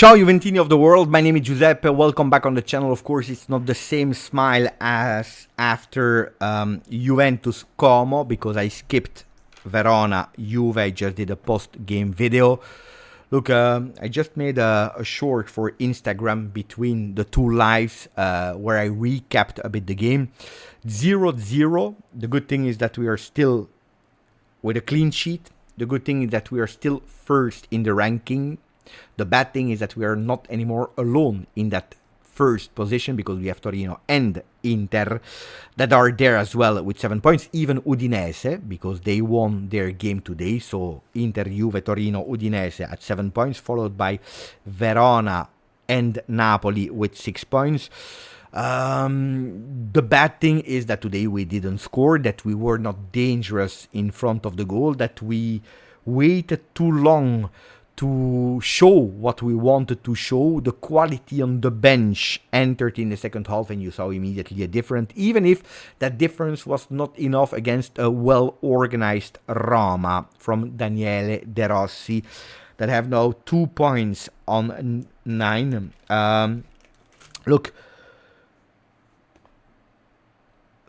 Ciao Juventini of the world, my name is Giuseppe, welcome back on the channel. Of course, it's not the same smile as after Juventus Como, because I skipped Verona Juve. I just did a post-game video. Look, I just made a short for Instagram between the two lives where I recapped a bit the game. 0-0. The good thing is that we are still with a clean sheet. The good thing is that we are still first in the ranking. The bad thing is that we are not anymore alone in that first position, because we have Torino and Inter that are there as well with 7 points. Even Udinese, because they won their game today. So Inter, Juve, Torino, Udinese at 7 points, followed by Verona and Napoli with 6 points. The bad thing is that today we didn't score, that we were not dangerous in front of the goal, that we waited too long to show what we wanted to show. The quality on the bench entered in the second half, and you saw immediately a difference, even if that difference was not enough against a well-organized Roma from Daniele De Rossi, that have now 2 points on 9. Look,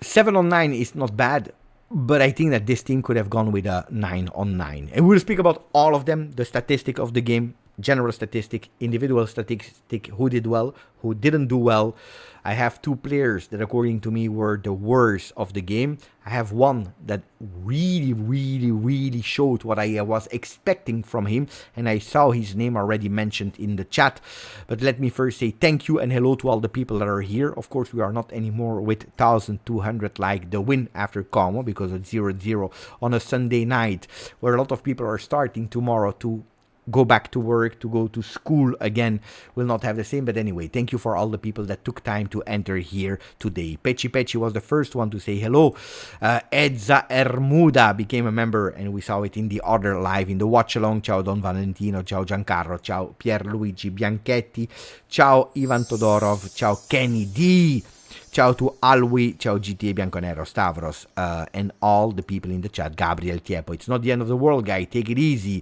7 on 9 is not bad, but I think that this team could have gone with a 9 on 9. And we'll speak about all of them, the statistic of the game, general statistic, individual statistic, who did well, who didn't do well. I have 2 players that according to me were the worst of the game. I have one that really showed what I was expecting from him, and I saw his name already mentioned in the chat. But let me first say thank you and hello to all the people that are here. Of course, we are not anymore with 1,200 like the win after Como, because it's 0-0 on a Sunday night, where a lot of people are starting tomorrow to go back to work, to go to school again. Will not have the same, but anyway, thank you for all the people that took time to enter here today. Pecci was the first one to say hello. Edza Ermuda became a member, and we saw it in the other live, in the watch along. Ciao Don Valentino, ciao Giancarlo, ciao Pierluigi Bianchetti, ciao Ivan Todorov, ciao Kenny D, ciao to Alwi, ciao GTA Bianconero, Stavros, and all the people in the chat. Gabriel Tiepo, it's not the end of the world, guy, take it easy.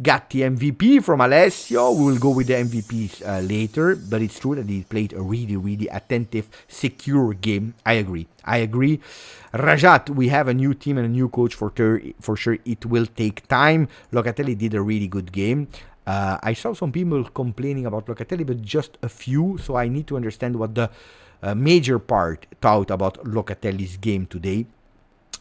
Gatti MVP from Alessio. We will go with the MVPs later, but it's true that he played a really attentive, secure game. I agree. Rajat, we have a new team and a new coach for sure. It will take time. Locatelli did a really good game. I saw some people complaining about Locatelli, but just a few, so I need to understand what the major part thought about Locatelli's game today.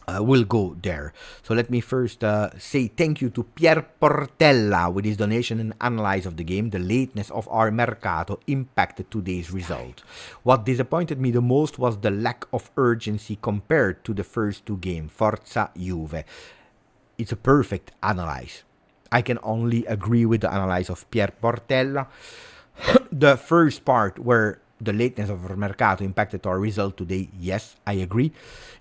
We'll go there. So let me first say thank you to Pier Portella with his donation and analyze of the game. The lateness of our mercato impacted today's result. What disappointed me the most was the lack of urgency compared to the first 2 games. Forza Juve. It's a perfect analyze. I can only agree with the analyze of Pier Portella. The first part where the lateness of Mercato impacted our result today, yes, I agree.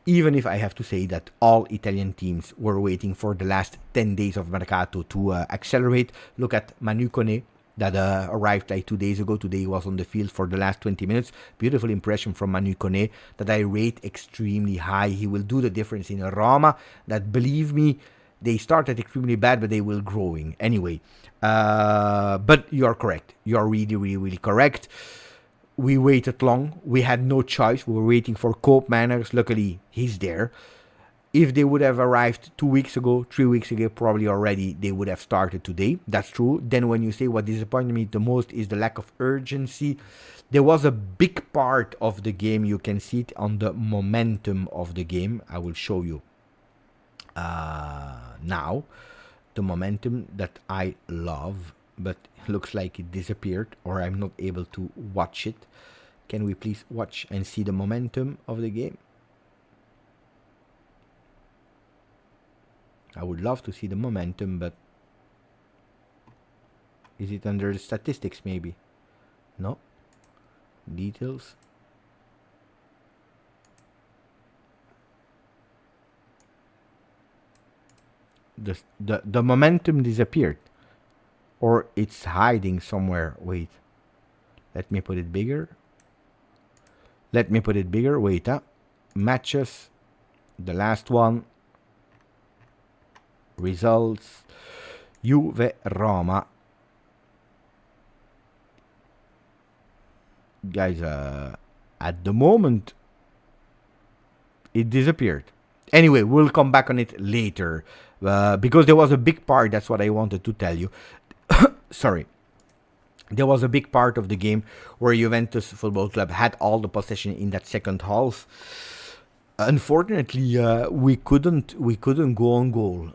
Even if I have to say that all Italian teams were waiting for the last 10 days of Mercato to accelerate. Look at Manu Kone, that arrived like 2 days ago. Today he was on the field for the last 20 minutes. Beautiful impression from Manu Kone that I rate extremely high. He will do the difference in Roma. That, believe me, they started extremely bad, but they will growing. Anyway, but you are correct. You are really correct. We waited long. We had no choice. We were waiting for Cope Manners. Luckily, he's there. If they would have arrived 2 weeks ago, 3 weeks ago, probably already, they would have started today. That's true. Then when you say what disappointed me the most is the lack of urgency, there was a big part of the game. You can see it on the momentum of the game. I will show you now the momentum that I love, but looks like it disappeared, or I'm not able to watch it. Can we please watch and see the momentum of the game? I would love to see the momentum, but is it under the statistics maybe? No. Details. The momentum disappeared, or it's hiding somewhere. Wait, let me put it bigger. Wait, matches, the last one, results, Juve Roma. guys, at the moment, it disappeared. Anyway, we'll come back on it later. Because there was a big part, that's what I wanted to tell you. Sorry. There was a big part of the game where Juventus Football Club had all the possession in that second half. Unfortunately, we couldn't go on goal.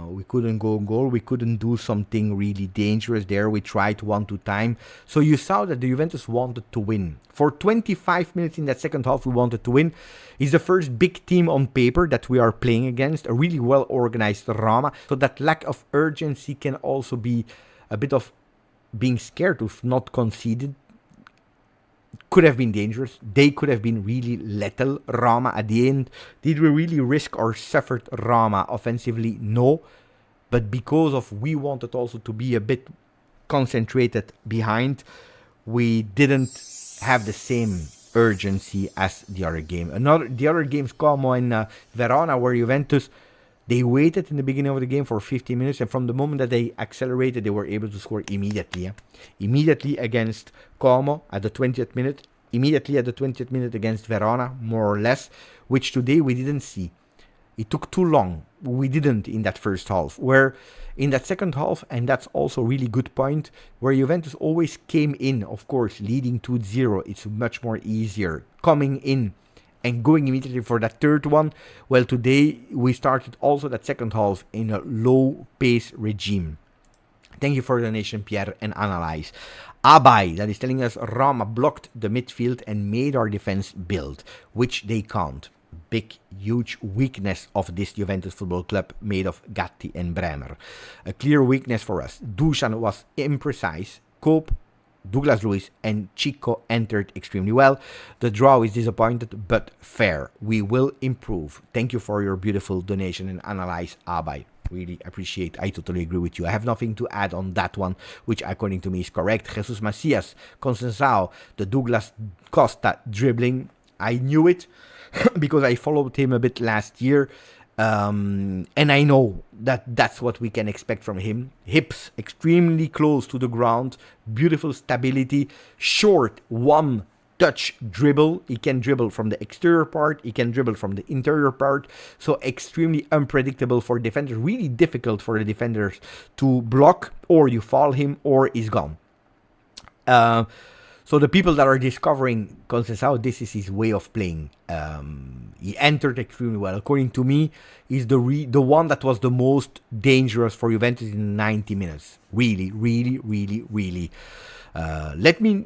We couldn't go on goal. We couldn't do something really dangerous there. We tried 1-2 time. So you saw that the Juventus wanted to win. For 25 minutes in that second half, we wanted to win. It's the first big team on paper that we are playing against. A really well-organized Roma. So that lack of urgency can also be a bit of being scared of not conceded. Could have been dangerous. They could have been really lethal. Roma at the end. Did we really risk or suffered Roma offensively? No. But because of we wanted also to be a bit concentrated behind, we didn't have the same urgency as the other game. The other games, Como and Verona, where Juventus, they waited in the beginning of the game for 50 minutes, and from the moment that they accelerated, they were able to score immediately. Immediately against Como at the 20th minute, immediately at the 20th minute against Verona, more or less, which today we didn't see. It took too long. We didn't in that first half. Where in that second half, and that's also a really good point, where Juventus always came in, of course, leading 2-0. It's much more easier coming in and going immediately for that third one. Well, today we started also that second half in a low pace regime. Thank you for the donation, Pierre and Analyze. Abai, that is telling us Roma blocked the midfield and made our defense build, which they can't. Big, huge weakness of this Juventus Football Club made of Gatti and Bremer. A clear weakness for us. Dusan was imprecise. Cope, Douglas Luiz and Chico entered extremely well. The draw is disappointed, but fair. We will improve. Thank you for your beautiful donation and Analyze, Abai. Really appreciate. I totally agree with you. I have nothing to add on that one, which according to me is correct. Jesus Macias, Conceição, the Douglas Costa dribbling. I knew it because I followed him a bit last year. And I know that that's what we can expect from him. Hips extremely close to the ground, beautiful stability, short one touch dribble. He can dribble from the exterior part, he can dribble from the interior part, so extremely unpredictable for defenders, really difficult for the defenders to block, or you fall him or he's gone. So the people that are discovering Conceição, this is his way of playing. He entered extremely well. According to me, he's the one that was the most dangerous for Juventus in 90 minutes. Really. Let me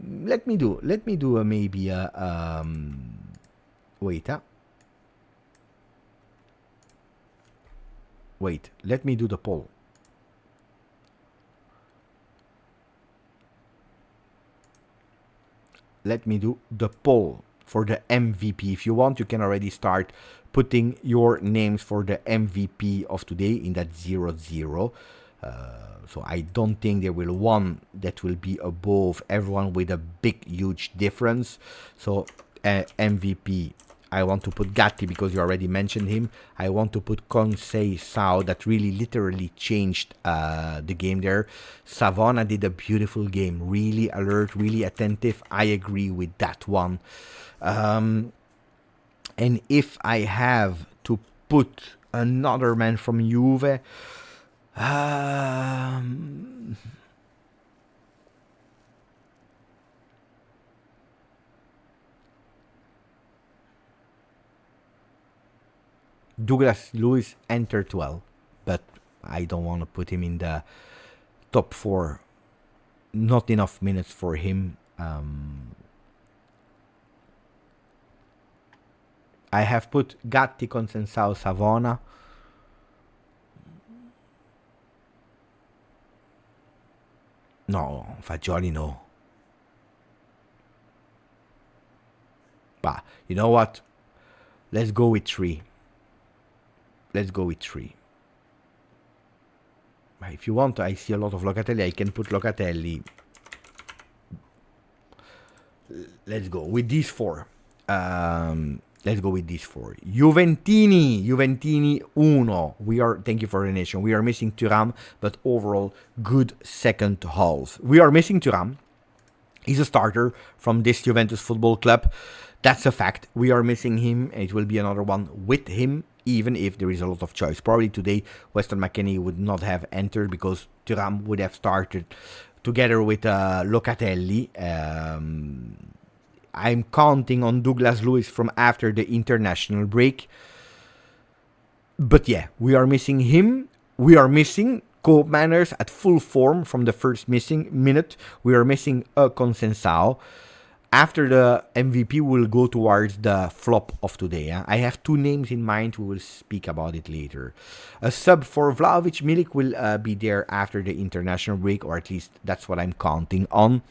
do maybe a wait. Let me do the poll. Let me do the poll for the MVP. If you want, you can already start putting your names for the MVP of today in that 0-0. So I don't think there will one that will be above everyone with a big, huge difference. So MVP, I want to put Gatti because you already mentioned him. I want to put Conceição, that really literally changed the game there. Savona did a beautiful game, really alert, really attentive. I agree with that one. And if I have to put another man from Juve, Douglas Luiz entered well, but I don't want to put him in the top 4. Not enough minutes for him. I have put Gatti, Conceição, Savona. No, Fagioli no. But you know what? Let's go with 3. Let's go with 3. If you want, I see a lot of Locatelli. I can put Locatelli. Let's go with these 4. Juventini 1. Thank you for the donation. We are missing Thuram, but overall good second half. We are missing Thuram. He's a starter from this Juventus football club. That's a fact. We are missing him, and it will be another one with him, even if there is a lot of choice. Probably today, Weston McKennie would not have entered because Thuram would have started together with Locatelli. I'm counting on Douglas Luiz from after the international break. But yeah, we are missing him. We are missing Cope Manners at full form from the first missing minute. We are missing a Consensao. After the MVP, we'll go towards the flop of today. I have two names in mind. We will speak about it later. A sub for Vlahovic. Milik will be there after the international break, or at least that's what I'm counting on.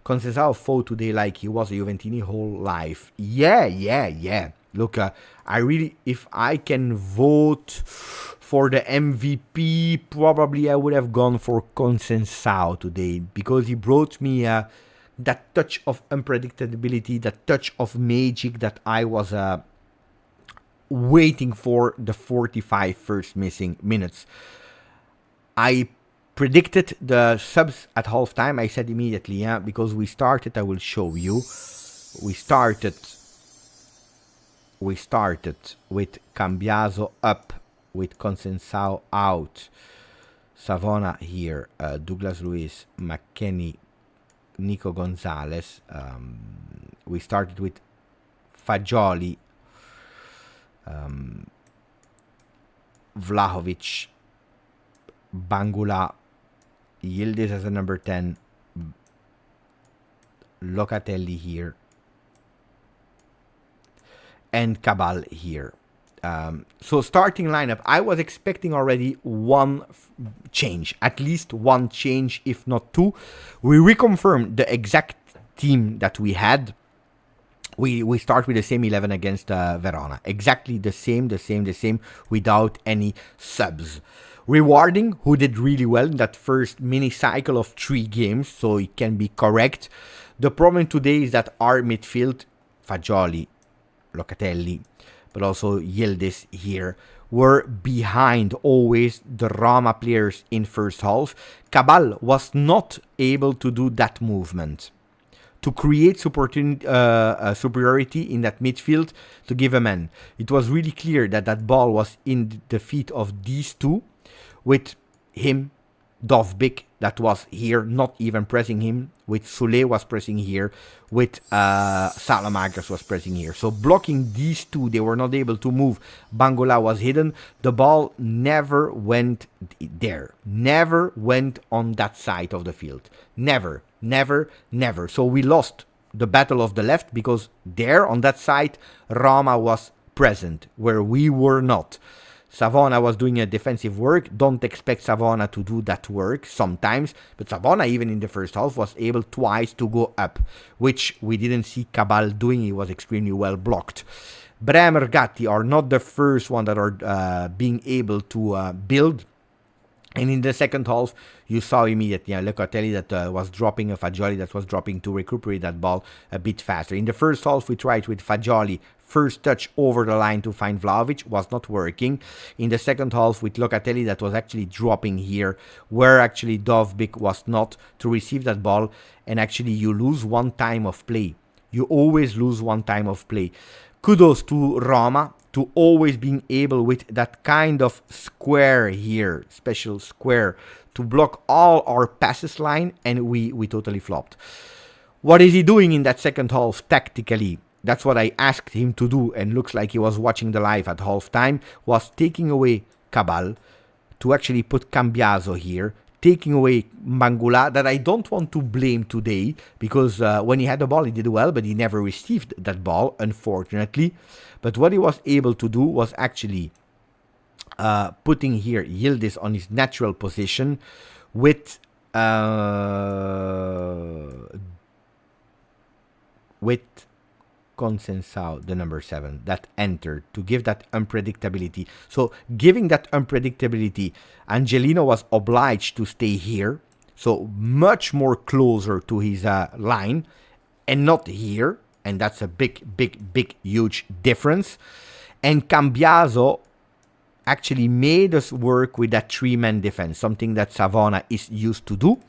Consensao fought today like he was a Juventini whole life. Yeah. Look, I really, if I can vote for the MVP, probably I would have gone for Consensao today because he brought me that touch of unpredictability, that touch of magic that I was waiting for the 45 first missing minutes. I predicted the subs at halftime. I said immediately, because we started, I will show you. We started with Cambiaso up, with Consensao out, Savona here, Douglas Luiz, McKennie, Nico Gonzalez. We started with Fagioli, Vlahovic, Bangula, Yildiz as a number 10, Locatelli here, and Cabal here. So starting lineup, I was expecting already one change, at least one change, if not two. We reconfirmed the exact team that we had. We start with the same 11 against Verona. Exactly the same, without any subs. Rewarding, who did really well in that first mini cycle of 3 games, so it can be correct. The problem today is that our midfield, Fagioli, Locatelli, but also Yildiz here, were behind always the Roma players in first half. Cabal was not able to do that movement, to create superiority in that midfield, to give a man. It was really clear that that ball was in the feet of these two, with him, Dovbyk, that was here, not even pressing him, with Soulé was pressing here, with Saelemaekers was pressing here. So blocking these two, they were not able to move. Bangola was hidden. The ball never went there. Never went on that side of the field. Never. So we lost the battle of the left because there on that side, Roma was present, where we were not. Savona was doing a defensive work. Don't expect Savona to do that work sometimes. But Savona, even in the first half, was able twice to go up, which we didn't see Cabal doing. He was extremely well blocked. Bremer, Gatti are not the first one that are being able to build. And in the second half, you saw immediately Locatelli that was dropping, a Fagioli that was dropping to recuperate that ball a bit faster. In the first half, we tried with Fagioli, first touch over the line to find Vlahovic, was not working. In the second half, with Locatelli that was actually dropping here, where actually Dovbyk was not, to receive that ball, and actually you lose one time of play. You always lose one time of play. Kudos to Roma, to always being able with that kind of square here, special square, to block all our passes line, and we totally flopped. What is he doing in that second half tactically? That's what I asked him to do, and looks like he was watching the live at halftime, was taking away Cabal to actually put Cambiaso here, taking away Mangula, that I don't want to blame today, because when he had the ball, he did well, but he never received that ball, unfortunately. But what he was able to do was actually putting here Yildiz on his natural position with Consensao, the number 7, that entered to give that unpredictability. So giving that unpredictability, Angelino was obliged to stay here, so much more closer to his line, and not here. And that's a big, huge difference. And Cambiaso actually made us work with that 3-man defense, something that Savona is used to do.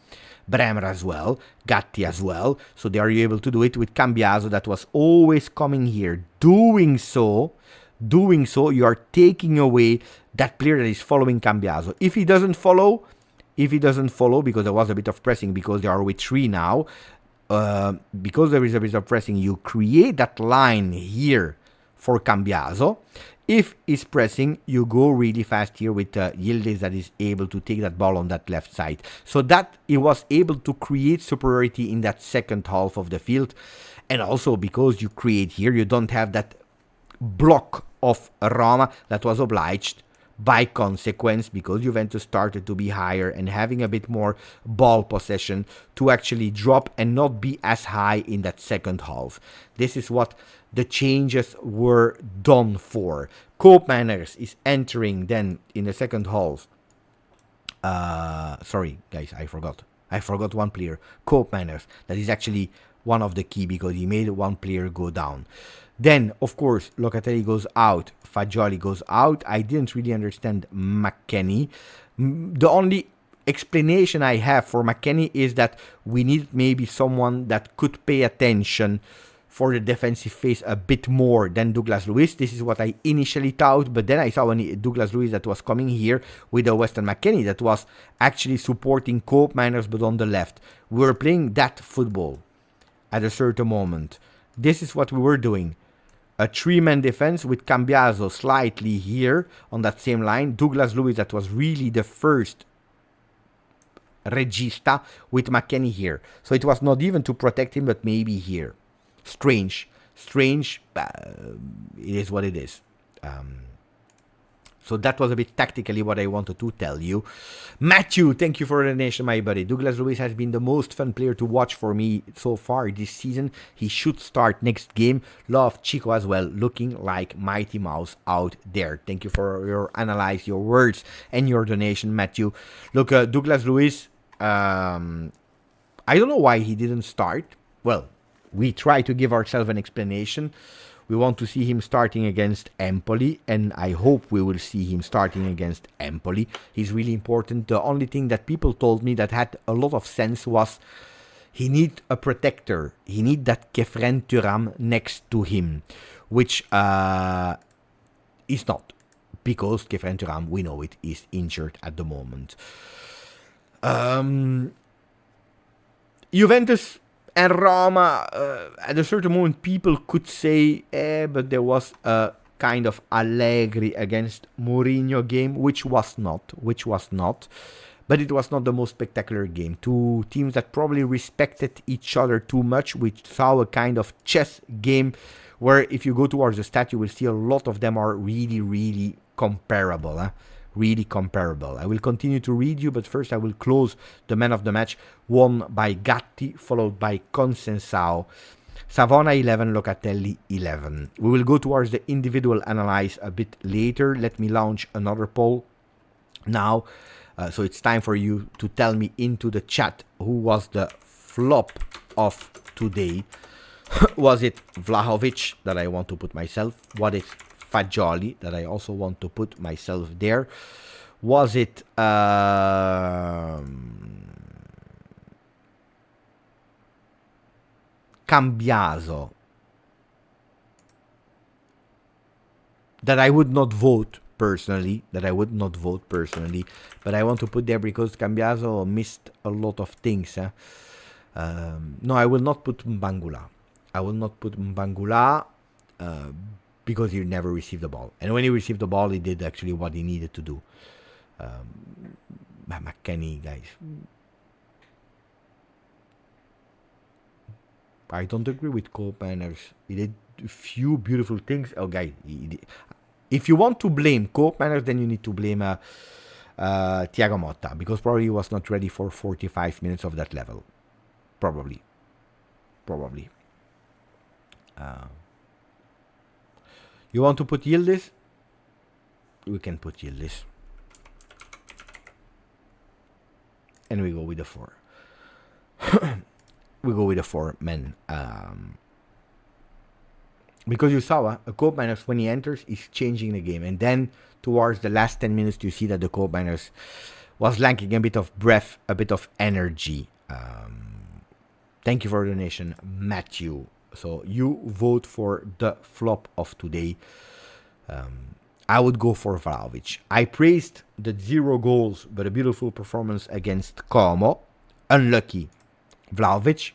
Bremer as well, Gatti as well. So they are able to do it with Cambiaso that was always coming here. Doing so, you are taking away that player that is following Cambiaso. If he doesn't follow, because there was a bit of pressing, because they are with 3 now, because there is a bit of pressing, you create that line here for Cambiaso. If he's pressing, you go really fast here with Yildiz that is able to take that ball on that left side. So that he was able to create superiority in that second half of the field. And also because you create here, you don't have that block of Roma that was obliged by consequence, because Juventus started to be higher and having a bit more ball possession, to actually drop and not be as high in that second half. This is what the changes were done for. Koopmeiners is entering then in the second half. Sorry guys, I forgot one player. Koopmeiners, that is actually one of the key, because he made one player go down. Then, of course, Locatelli goes out, Fagioli goes out. I didn't really understand McKennie. The only explanation I have for McKennie is that we need maybe someone that could pay attention for the defensive phase a bit more than Douglas Luiz. This is what I initially thought, but then I saw Douglas Luiz that was coming here with a Weston McKennie that was actually supporting Koopmeiners, but on the left. We were playing that football at a certain moment. This is what we were doing. A 3-man defense with Cambiaso slightly here on that same line. Douglas Luiz, that was really the first regista, with McKennie here. So it was not even to protect him, but maybe here. Strange. It is what it is. So that was a bit tactically what I wanted to tell you. Matthew, thank you for the donation, my buddy. Douglas Luiz has been the most fun player to watch for me so far this season. He should start next game. Love Chico as well, looking like Mighty Mouse out there. Thank you for your analyze, your words, and your donation, Matthew. Look, Douglas Luiz, I don't know why he didn't start. Well, we try to give ourselves an explanation. We want to see him starting against Empoli, and I hope we will see him starting against Empoli. He's really important. The only thing that people told me that had a lot of sense was he need a protector. He need that Kefren Thuram next to him, which is not, because Kefren Thuram, we know it, is injured at the moment. Juventus and Roma, at a certain moment, people could say, but there was a kind of Allegri against Mourinho game, which was not. But it was not the most spectacular game. Two teams that probably respected each other too much. We saw a kind of chess game where if you go towards the stat, you will see a lot of them are really, really comparable. Really comparable. I will continue to read you, but first I will close the man of the match, won by Gatti, followed by Consensao. Savona 11, Locatelli 11. We will go towards the individual analyze a bit later. Let me launch another poll now. So it's time for you to tell me into the chat who was the flop of today. Was it Vlahovic that I want to put myself? Was it Fagioli that I also want to put myself there? Was it Cambiaso that I would not vote personally, but I want to put there because Cambiaso missed a lot of things. No, I will not put Mbangula. Because he never received the ball. And when he received the ball, he did actually what he needed to do. McKennie, guys. I don't agree with Koopmeiners. He did a few beautiful things. Oh, guys. If you want to blame Koopmeiners, then you need to blame Thiago Motta. Because probably he was not ready for 45 minutes of that level. Probably. You want to put Yildiz? We can put Yildiz. And we go with the 4. We go with the 4 men. Because you saw a Koopmeiners, when he enters, is changing the game. And then towards the last 10 minutes, you see that the Koopmeiners was lacking a bit of breath, a bit of energy. Thank you for the donation, Matthew. So you vote for the flop of today. I would go for Vlahovic. I praised the 0 goals, but a beautiful performance against Como. Unlucky, Vlahovic.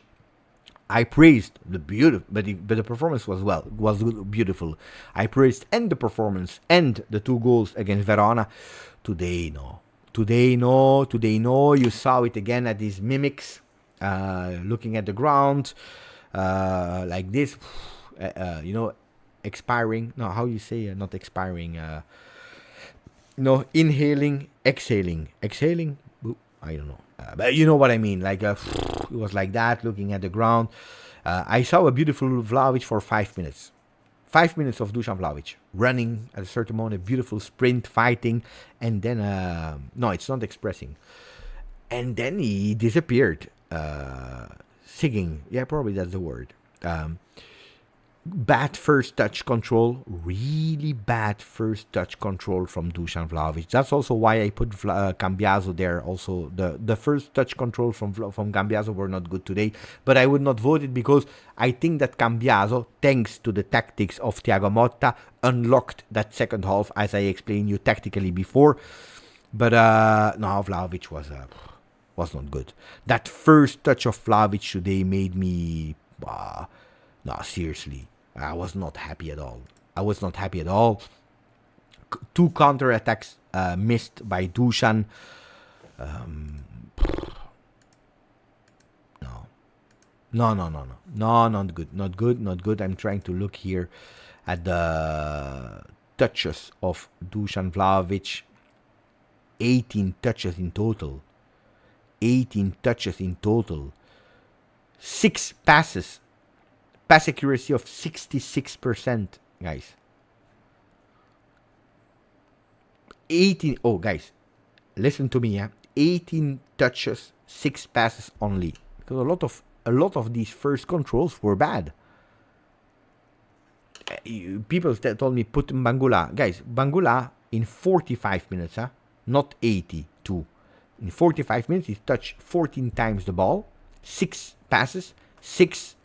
I praised the beautiful, but the performance was beautiful. I praised and the performance and the 2 goals against Verona. Today no. You saw it again at these mimics, looking at the ground, like this, expiring. No, how you say not expiring? Inhaling, exhaling. I don't know. But you know what I mean. Like it was like that, looking at the ground. I saw a beautiful Vlahovic for 5 minutes. 5 minutes of Dusan Vlahovic running at a certain moment, a beautiful sprint, fighting, and then no, it's not expressing. And then he disappeared. Singing, yeah, probably that's the word. Bad first touch control, really bad first touch control from Dusan Vlahovic. That's also why I put Cambiaso there. Also, the first touch control from Cambiaso were not good today, but I would not vote it because I think that Cambiaso, thanks to the tactics of Thiago Motta, unlocked that second half, as I explained you tactically before. But no, Vlahovic was not good. That first touch of Vlahovic today made me, no, seriously. I was not happy at all. 2 counter-attacks missed by Dusan. No, not good. I'm trying to look here at the touches of Dusan Vlahovic. 18 touches in total. 6 passes. Pass accuracy of 66%, guys. 18. Oh, guys, listen to me, yeah. 18 touches, 6 passes only. Because a lot of these first controls were bad. People told me put Bangula, guys. Bangula in 45 minutes, not 82. In 45 minutes, he touched 14 times the ball, 6 passes, 6.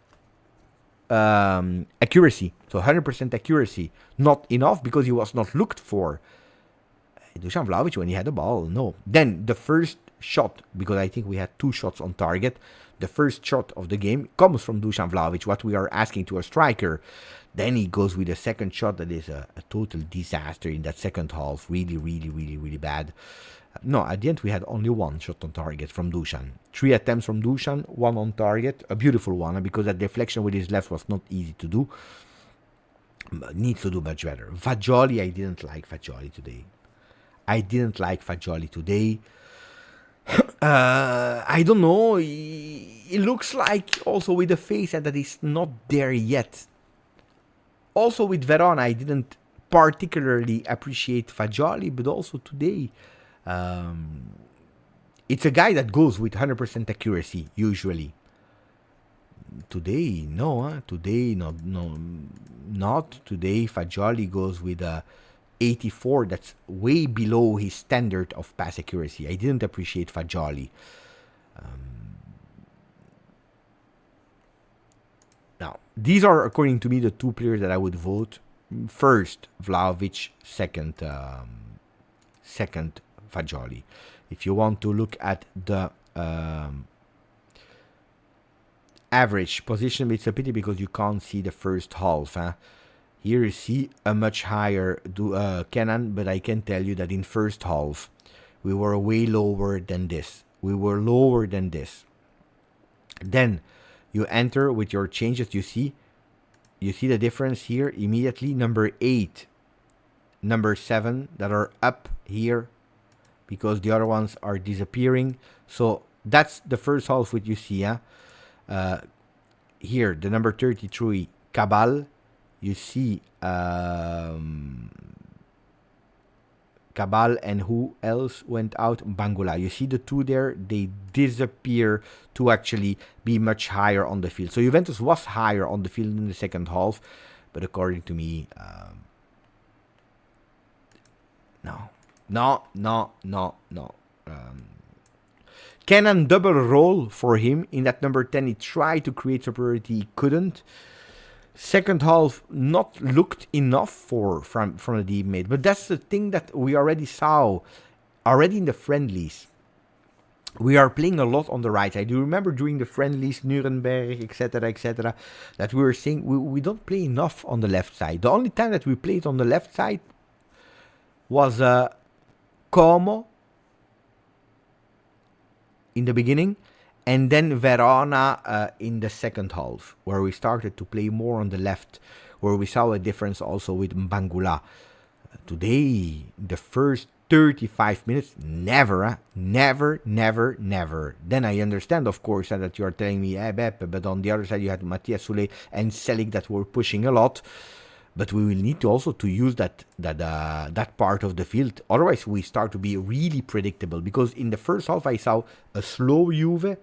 Accuracy, so 100% accuracy, not enough because he was not looked for. Dusan Vlahovic, when he had the ball, no. Then the first shot, because I think we had 2 shots on target, the first shot of the game comes from Dusan Vlahovic, what we are asking to a striker. Then he goes with a second shot that is a total disaster in that second half, really bad. No, at the end we had only 1 shot on target from Dusan. 3 attempts from Dusan, 1 on target. A beautiful one, because that deflection with his left was not easy to do. Needs to do much better. Fagioli, I didn't like Fagioli today. I don't know. It looks like also with the face that is not there yet. Also with Verona, I didn't particularly appreciate Fagioli, but also today. It's a guy that goes with 100% accuracy, usually. Today, no. Today, not today. Fagioli goes with 84. That's way below his standard of pass accuracy. I didn't appreciate Fagioli. Now, these are, according to me, the 2 players that I would vote. First, Vlahovic. Second, Fagioli. If you want to look at the average position, it's a pity because you can't see the first half. Here you see a much higher Kenan, but I can tell you that in first half we were way lower than this. Then you enter with your changes. You see the difference here immediately. Number 8, number 7 that are up here, because the other ones are disappearing. So that's the first half what you see. Here, the number 33, Cabal. You see Cabal, and who else went out? Bangula. You see the 2 there? They disappear to actually be much higher on the field. So Juventus was higher on the field in the second half, but according to me, no. Kenan double role for him in that number 10. He tried to create superiority, he couldn't. Second half not looked enough from the deep mid, but that's the thing that we already saw already in the friendlies. We are playing a lot on the right side. Do you remember during the friendlies, Nuremberg, etc., that we were saying we don't play enough on the left side. The only time that we played on the left side was Como in the beginning, and then Verona in the second half, where we started to play more on the left, where we saw a difference also with Mbangula. Today, the first 35 minutes, never. Then I understand, of course, that you are telling me, Beppe, but on the other side you had Matthias Soulé and Selig that were pushing a lot. But we will need to also to use that part of the field. Otherwise, we start to be really predictable. Because in the first half, I saw a slow Juve,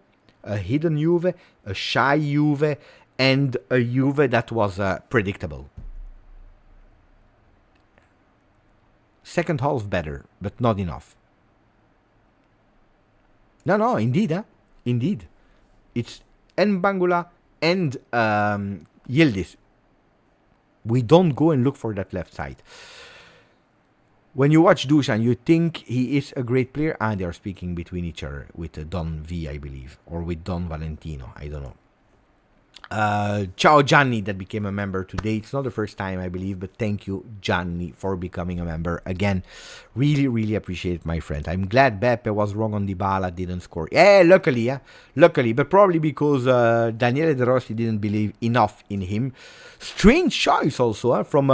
a hidden Juve, a shy Juve, and a Juve that was predictable. Second half better, but not enough. No, indeed, indeed. It's Mbangula and Yildiz. We don't go and look for that left side. When you watch Dusan, you think he is a great player, and they are speaking between each other with Don V, I believe, or with Don Valentino, I don't know. Ciao Gianni that became a member today. It's not the first time, I believe, but thank you, Gianni, for becoming a member again. Really appreciate it, my friend. I'm glad Beppe was wrong on Dybala, didn't score. Luckily, but probably because Daniele De Rossi didn't believe enough in him. Strange choice also from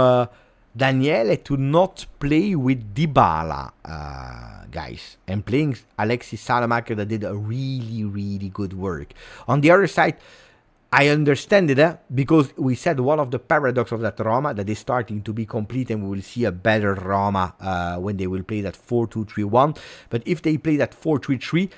Daniele to not play with Dybala, guys, and playing Alexis Salamaker that did a really good work. On the other side, I understand it, because we said one of the paradox of that Roma that is starting to be complete, and we will see a better Roma when they will play that 4-2-3-1. But if they play that 4-3-3,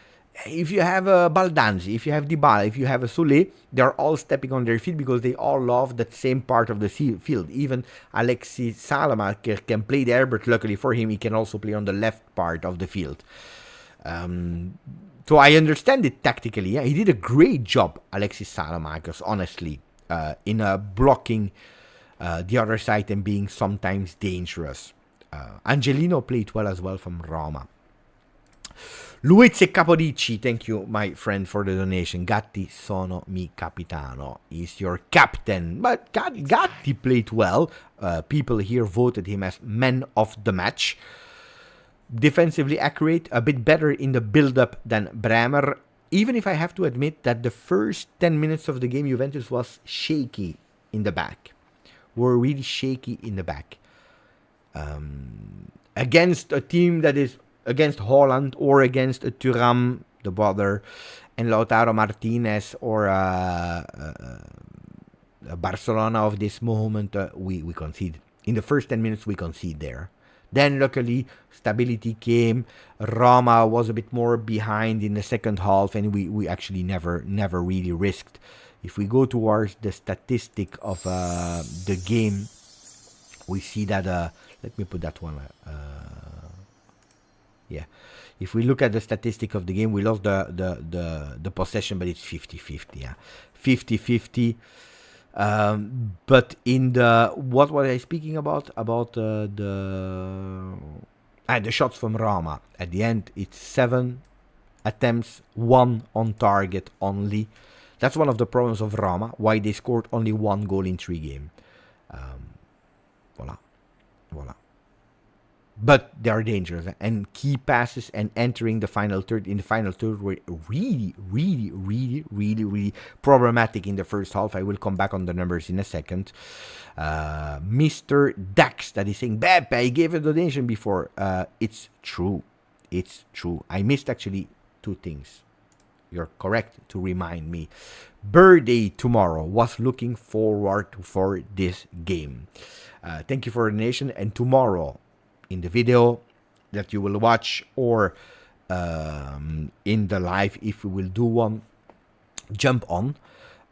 if you have Baldanzi, if you have Dybala, if you have a Soulé, they're all stepping on their feet because they all love that same part of the field. Even Alexis Salamaker can play there, but luckily for him, he can also play on the left part of the field. So I understand it tactically. Yeah? He did a great job, Alexis Salamakers, honestly, in blocking the other side and being sometimes dangerous. Angelino played well as well from Roma. Luiz Capodici, thank you, my friend, for the donation. Gatti sono mi capitano. He's your captain. But Gatti played well. People here voted him as man of the match. Defensively accurate, a bit better in the build-up than Bremer. Even if I have to admit that the first 10 minutes of the game, Juventus was shaky in the back. Were really shaky in the back. Against a team that is against Holland or against a Thuram, the brother, and Lautaro Martinez or Barcelona of this moment, we concede. In the first 10 minutes, we concede there. Then, luckily, stability came. Roma was a bit more behind in the second half, and we actually never really risked. If we go towards the statistic of the game, we see that... let me put that one... yeah. If we look at the statistic of the game, we lost the possession, but it's 50-50. Yeah, 50-50. But in the what was I speaking about? About the shots from Roma. At the end, it's 7 attempts, 1 on target only. That's one of the problems of Roma. Why they scored only 1 goal in 3 games. Voila. But they are dangerous, and key passes and entering the final third. In the final third, were really problematic in the first half. I will come back on the numbers in a second. Mr. Dax that is saying, Beppe, I gave a donation before. It's true. I missed actually 2 things. You're correct to remind me. Birthday tomorrow. Was looking forward for this game. Thank you for the donation. And tomorrow, in the video that you will watch, or in the live, if we will do one, jump on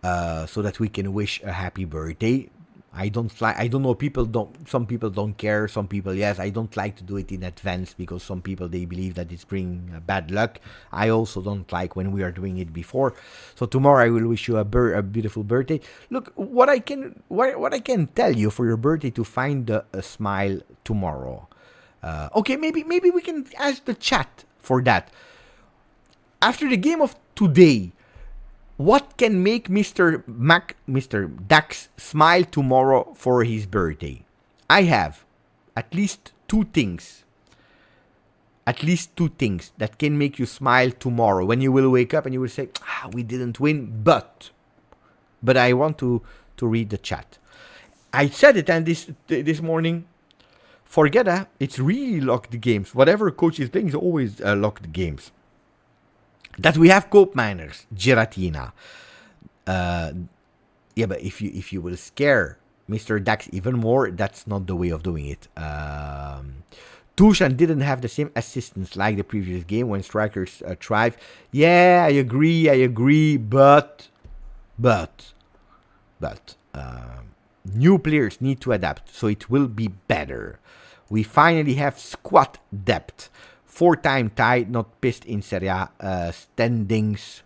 so that we can wish a happy birthday. I don't like. I don't know. People don't. Some people don't care. Some people, yes. I don't like to do it in advance because some people they believe that it's bringing bad luck. I also don't like when we are doing it before. So tomorrow I will wish you a beautiful birthday. Look, what I can tell you for your birthday to find a smile tomorrow. Okay, maybe we can ask the chat for that. After the game of today, what can make Mr. Dax smile tomorrow for his birthday? I have at least two things. At least two things that can make you smile tomorrow when you will wake up and you will say, we didn't win, but I want to read the chat. I said it and this morning. Forget that. It's really locked games. Whatever coach is playing is always locked games. That we have cope miners, Giratina. Yeah, but if you will scare Mr. Dax even more, that's not the way of doing it. Tushan didn't have the same assistance like the previous game when strikers thrive. Yeah, I agree, but new players need to adapt, so it will be better. We finally have squad depth. 4-time tie, not pissed in Serie standings.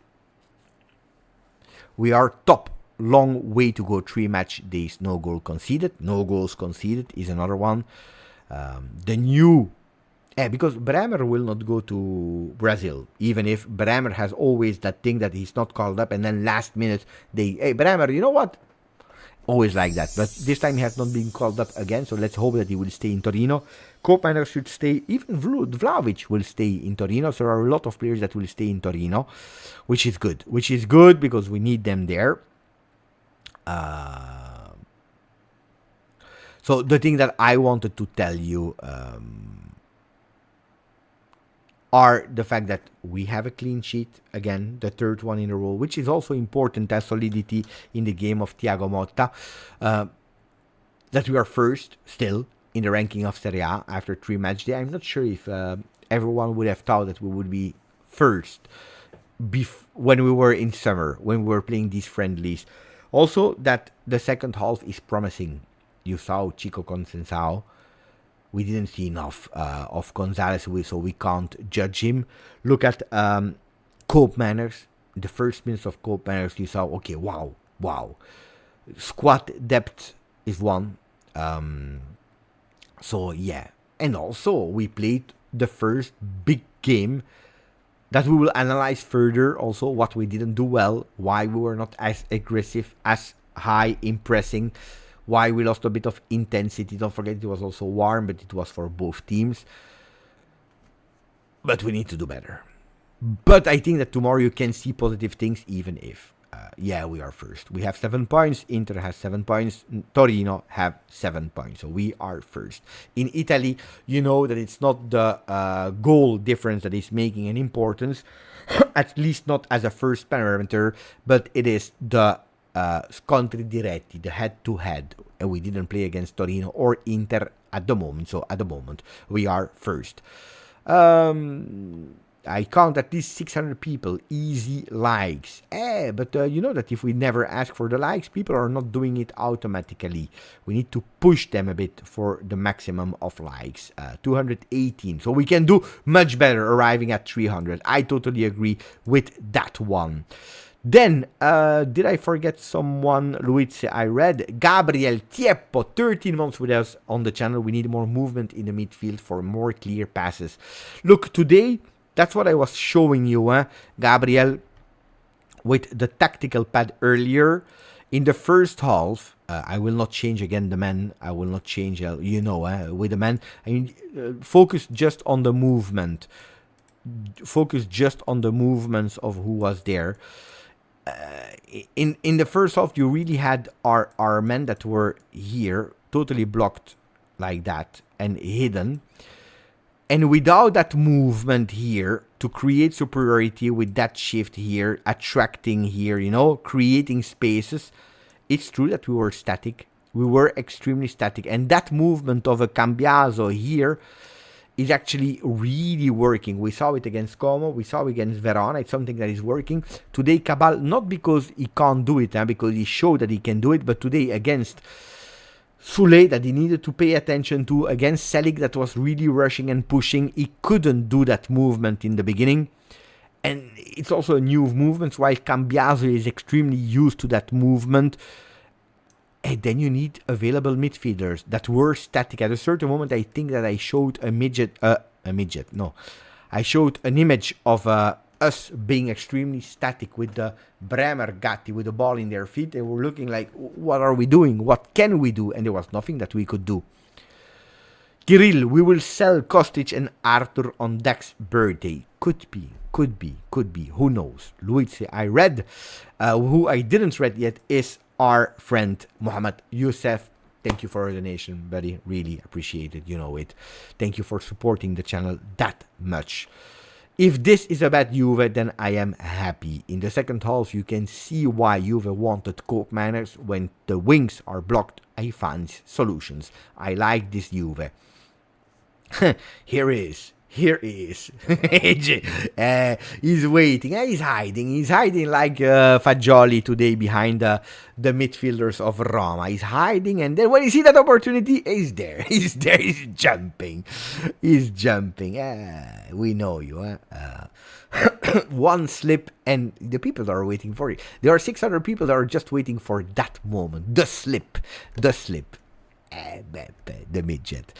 We are top. Long way to go. 3 match days, no goal conceded. No goals conceded is another one. The new... because Bremer will not go to Brazil. Even if Bremer has always that thing that he's not called up. And then last minute, hey, Bremer, you know what? Always like that. But this time he has not been called up again. So let's hope that he will stay in Torino. Koopmeiners should stay. Even Vlahovic will stay in Torino. So there are a lot of players that will stay in Torino. Which is good. Which is good because we need them there. So the thing that I wanted to tell you are the fact that we have a clean sheet, again, the third one in a row, which is also important as solidity in the game of Thiago Motta. That we are first still in the ranking of Serie A after 3 match day. I'm not sure if everyone would have thought that we would be first when we were in summer, when we were playing these friendlies. Also, that the second half is promising. You saw Chico Conceição. We didn't see enough of Gonzalez, so we can't judge him. Look at Koopmeiners. The first minutes of Koopmeiners, you saw, okay, wow. Squad depth is one. So, yeah. And also, we played the first big game that we will analyze further. Also, what we didn't do well, why we were not as aggressive, as high in pressing, why we lost a bit of intensity. Don't forget, it was also warm, but it was for both teams. But we need to do better. But I think that tomorrow you can see positive things, even if, we are first. We have 7 points. Inter has 7 points. Torino have 7 points. So we are first. In Italy, you know that it's not the goal difference that is making an importance, at least not as a first parameter, but it is the scontri diretti, the head-to-head. And we didn't play against Torino or Inter at the moment. So at the moment, we are first. I count at least 600 people, easy likes. But you know that if we never ask for the likes, people are not doing it automatically. We need to push them a bit for the maximum of likes. 218. So we can do much better arriving at 300. I totally agree with that one. Then, did I forget someone? Luiz, I read. Gabriel Tieppo, 13 months with us on the channel. We need more movement in the midfield for more clear passes. Look, today... That's what I was showing you, Gabriel, with the tactical pad earlier. In the first half, I will not change again the man. I will not change, with the man. I mean, focus just on the movement. Focus just on the movements of who was there. In the first half, you really had our men that were here, totally blocked like that and hidden. And without that movement here to create superiority with that shift here, attracting here, creating spaces, it's true that we were static. We were extremely static. And that movement of a Cambiaso here is actually really working. We saw it against Como. We saw it against Verona. It's something that is working. Today, Cabal, not because he can't do it, because he showed that he can do it, but today against Sule that he needed to pay attention to. Against Selig that was really rushing and pushing. He couldn't do that movement in the beginning. And it's also a new movement, while Cambiaso is extremely used to that movement. And then you need available midfielders that were static. At a certain moment, I think that I showed I showed an image of us being extremely static with the Bremer Gatti with the ball in their feet. They were looking like, what are we doing? What can we do? And there was nothing that we could do. Kirill, we will sell Kostic and Arthur on Dak's birthday. Could be. Who knows? Luiz, I read. Who I didn't read yet is our friend Mohammed Youssef. Thank you for your donation, buddy. Really appreciate it. You know it. Thank you for supporting the channel that much. If this is about Juve, then I am happy. In the second half, you can see why Juve wanted cope manners. When the wings are blocked, I find solutions. I like this Juve. Here is. He's waiting. He's hiding like Fagioli today behind the midfielders of Roma. He's hiding, and then when he sees that opportunity, he's there. He's jumping. We know you. One slip, and the people that are waiting for it. There are 600 people that are just waiting for that moment. The slip. The midget.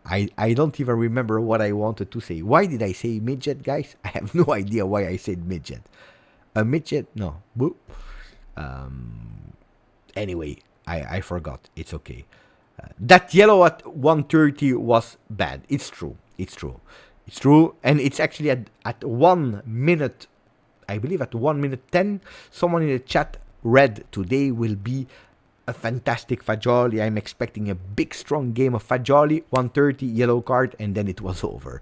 I don't even remember what I wanted to say. Why did I say midget, guys? I have no idea why I said midget. A midget? No. Boop. Anyway, I forgot. It's okay. That yellow at 1:30 was bad. It's true. And it's actually at 1 minute, I believe at 1 minute 10, someone in the chat read today will be a fantastic Fagioli. I'm expecting a big, strong game of Fagioli. 1:30, yellow card, and then it was over.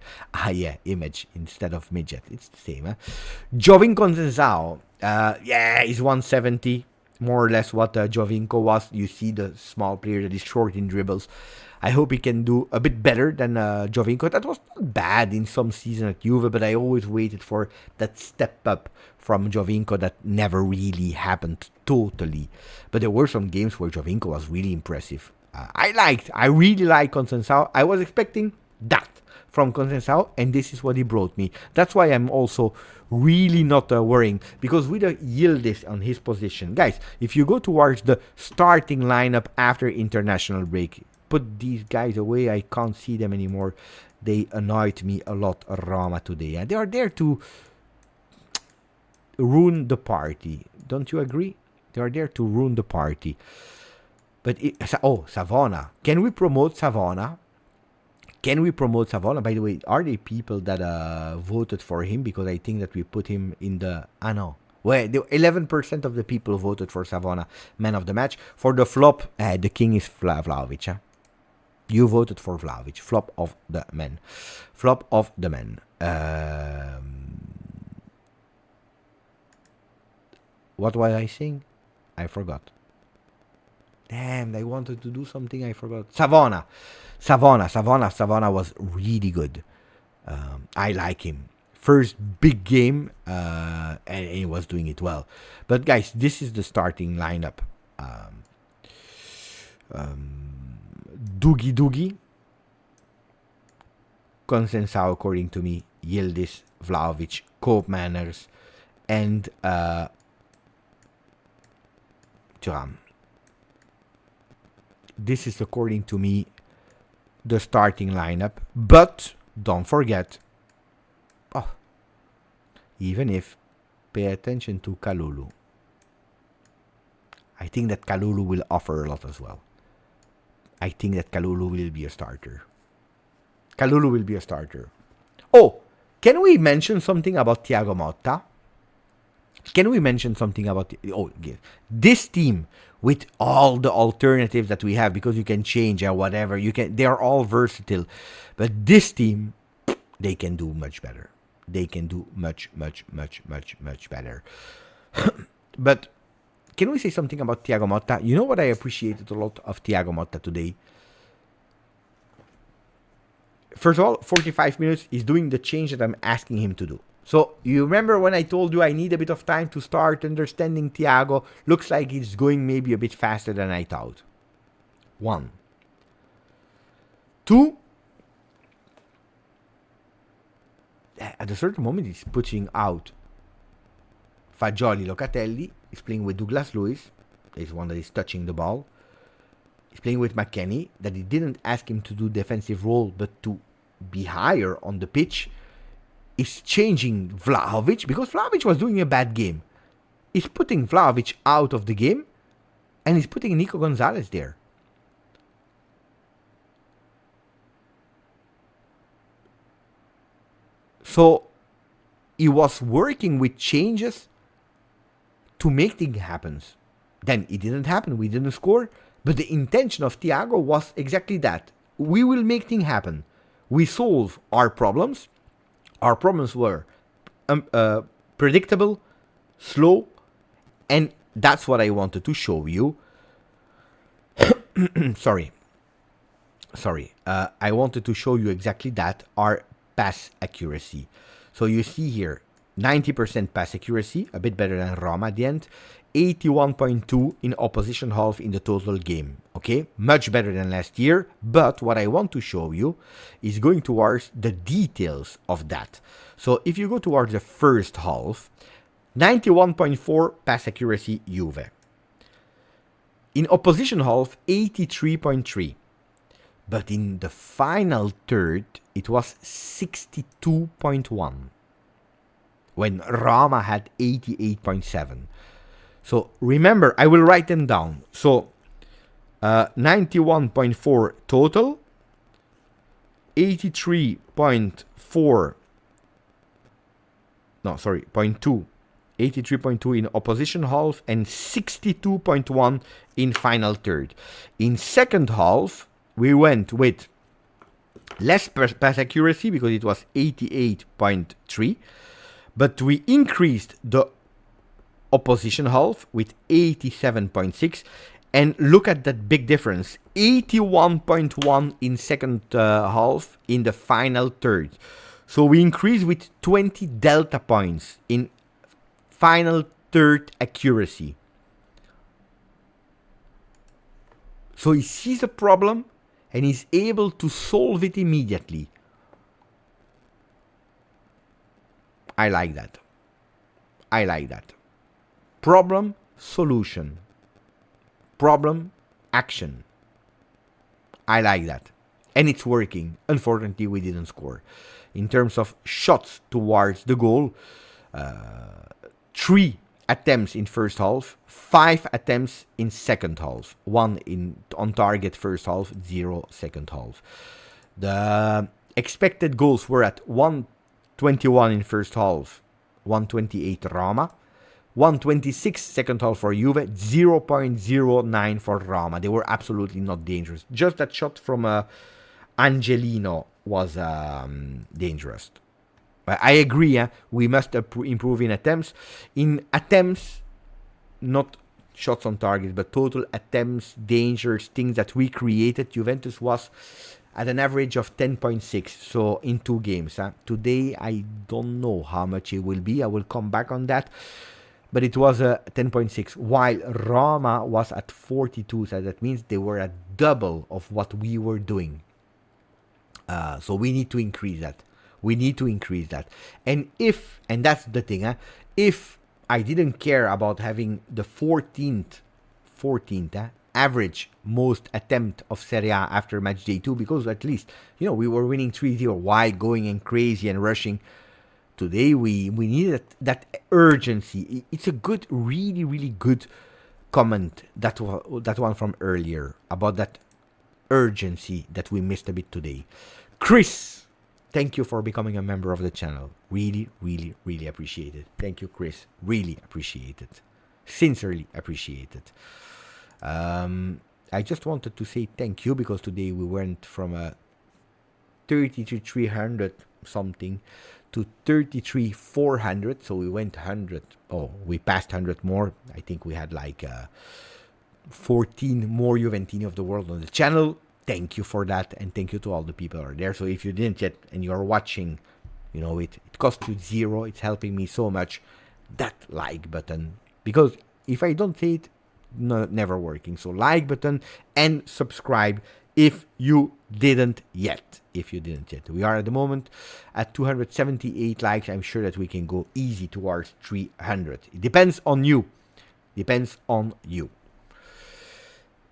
Yeah, image instead of midget. It's the same, huh? Giovinco Sensao. He's 170. More or less what Giovinco was. You see the small player that is short in dribbles. I hope he can do a bit better than Giovinco. That was not bad in some season at Juve, but I always waited for that step up from Giovinco that never really happened totally. But there were some games where Giovinco was really impressive. I really like Consensao. I was expecting that from Consensao, and this is what he brought me. That's why I'm also really not worrying, because with a Yildiz on his position, guys, if you go towards the starting lineup after international break, put these guys away. I can't see them anymore. They annoyed me a lot, Roma, today. And they are there to ruin the party. Don't you agree? They are there to ruin the party. But, Savona. Can we promote Savona? By the way, are there people that voted for him? Because I think that we put him in the... no. Well, 11% of the people voted for Savona, man of the match. For the flop, the king is Vlahovic. Huh? You voted for Vlahovic. Flop of the man. What was I saying? I forgot. Damn, I wanted to do something. I forgot. Savona was really good. I like him. First big game, and he was doing it well. But guys, this is the starting lineup. Dugi, Consensao, according to me, Yildiz, Vlahovic, Cope Manners, and Thuram. This is, according to me, the starting lineup. But don't forget, even if, pay attention to Kalulu. I think that Kalulu will offer a lot as well. I think that Kalulu will be a starter. Oh, can we mention something about Thiago Motta? This team with all the alternatives that we have, because you can change and whatever, they are all versatile. But this team, they can do much better. They can do much better. But can we say something about Thiago Motta? You know what I appreciated a lot of Thiago Motta today? First of all, 45 minutes, he's doing the change that I'm asking him to do. So, you remember when I told you I need a bit of time to start understanding Thiago? Looks like he's going maybe a bit faster than I thought. One. Two, at a certain moment, he's putting out Fagioli Locatelli. He's playing with Douglas Luiz. There's one that is touching the ball. He's playing with McKennie, that he didn't ask him to do defensive role, but to be higher on the pitch. He's changing Vlahovic, because Vlahovic was doing a bad game. He's putting Vlahovic out of the game, and he's putting Nico Gonzalez there. So he was working with changes to make things happen. Then it didn't happen. We didn't score. But the intention of Thiago was exactly that. We will make things happen. We solve our problems. Our problems were predictable, slow, and that's what I wanted to show you. Sorry. I wanted to show you exactly that, our pass accuracy. So you see here, 90% pass accuracy, a bit better than Roma at the end. 81.2 in opposition half in the total game. Okay, much better than last year. But what I want to show you is going towards the details of that. So if you go towards the first half, 91.4 pass accuracy Juve. In opposition half, 83.3. But in the final third, it was 62.1. When Roma had 88.7. So remember, I will write them down. So 91.4 total, 83.4, no, sorry, 0.2, 83.2 in opposition half, and 62.1 in final third. In second half, we went with less pass accuracy because it was 88.3, but we increased the opposition half with 87.6, and look at that big difference, 81.1 in second half in the final third. So we increased with 20 delta points in final third accuracy. So he sees a problem and he's able to solve it immediately. I like that. I like that. Problem, solution. Problem, action. I like that. And it's working. Unfortunately, we didn't score. In terms of shots towards the goal, 3 attempts in first half, 5 attempts in second half. 1 on target first half, 0 second half. The expected goals were at 121 in first half, 128 Roma. 126 second half for Juve, 0.09 for Roma. They were absolutely not dangerous. Just that shot from Angelino was dangerous. But I agree, we must improve in attempts. In attempts, not shots on target, but total attempts, dangers, things that we created, Juventus was at an average of 10.6, so in 2 games. Today, I don't know how much it will be. I will come back on that. But it was 10.6, while Roma was at 42, so that means they were at double of what we were doing. So we need to increase that. We need to increase that. And that's the thing, if I didn't care about having the 14th average most attempt of Serie A after match day 2, because at least, we were winning 3-0 while going and crazy and rushing. Today we needed that urgency. It's a good, really, really good comment, that one from earlier, about that urgency that we missed a bit today. Chris, thank you for becoming a member of the channel. Really, really, really appreciate it. Thank you, Chris. Really appreciate it. Sincerely appreciate it. I just wanted to say thank you, because today we went from a 33,300 something to 33,400, so we went 100. We passed 100 more. I think we had like 14 more Juventini of the world on the channel. Thank you for that, and thank you to all the people who are there. So if you didn't yet and you're watching, it costs you 0. It's helping me so much. That like button, because if I don't say it, never working. So like button and subscribe if you didn't yet. We are at the moment at 278 likes. I'm sure that we can go easy towards 300. It depends on you.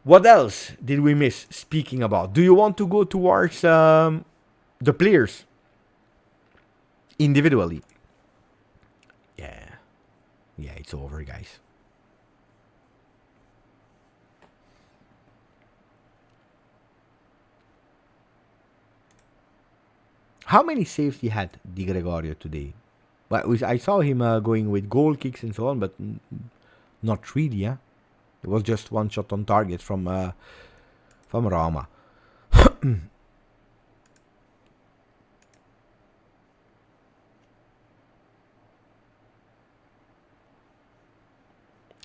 What else did we miss speaking about? Do you want to go towards the players individually? Yeah, it's over, guys. How many saves he had, Di Gregorio, today? Well, I saw him going with goal kicks and so on, but not really, yeah? It was just one shot on target from Roma.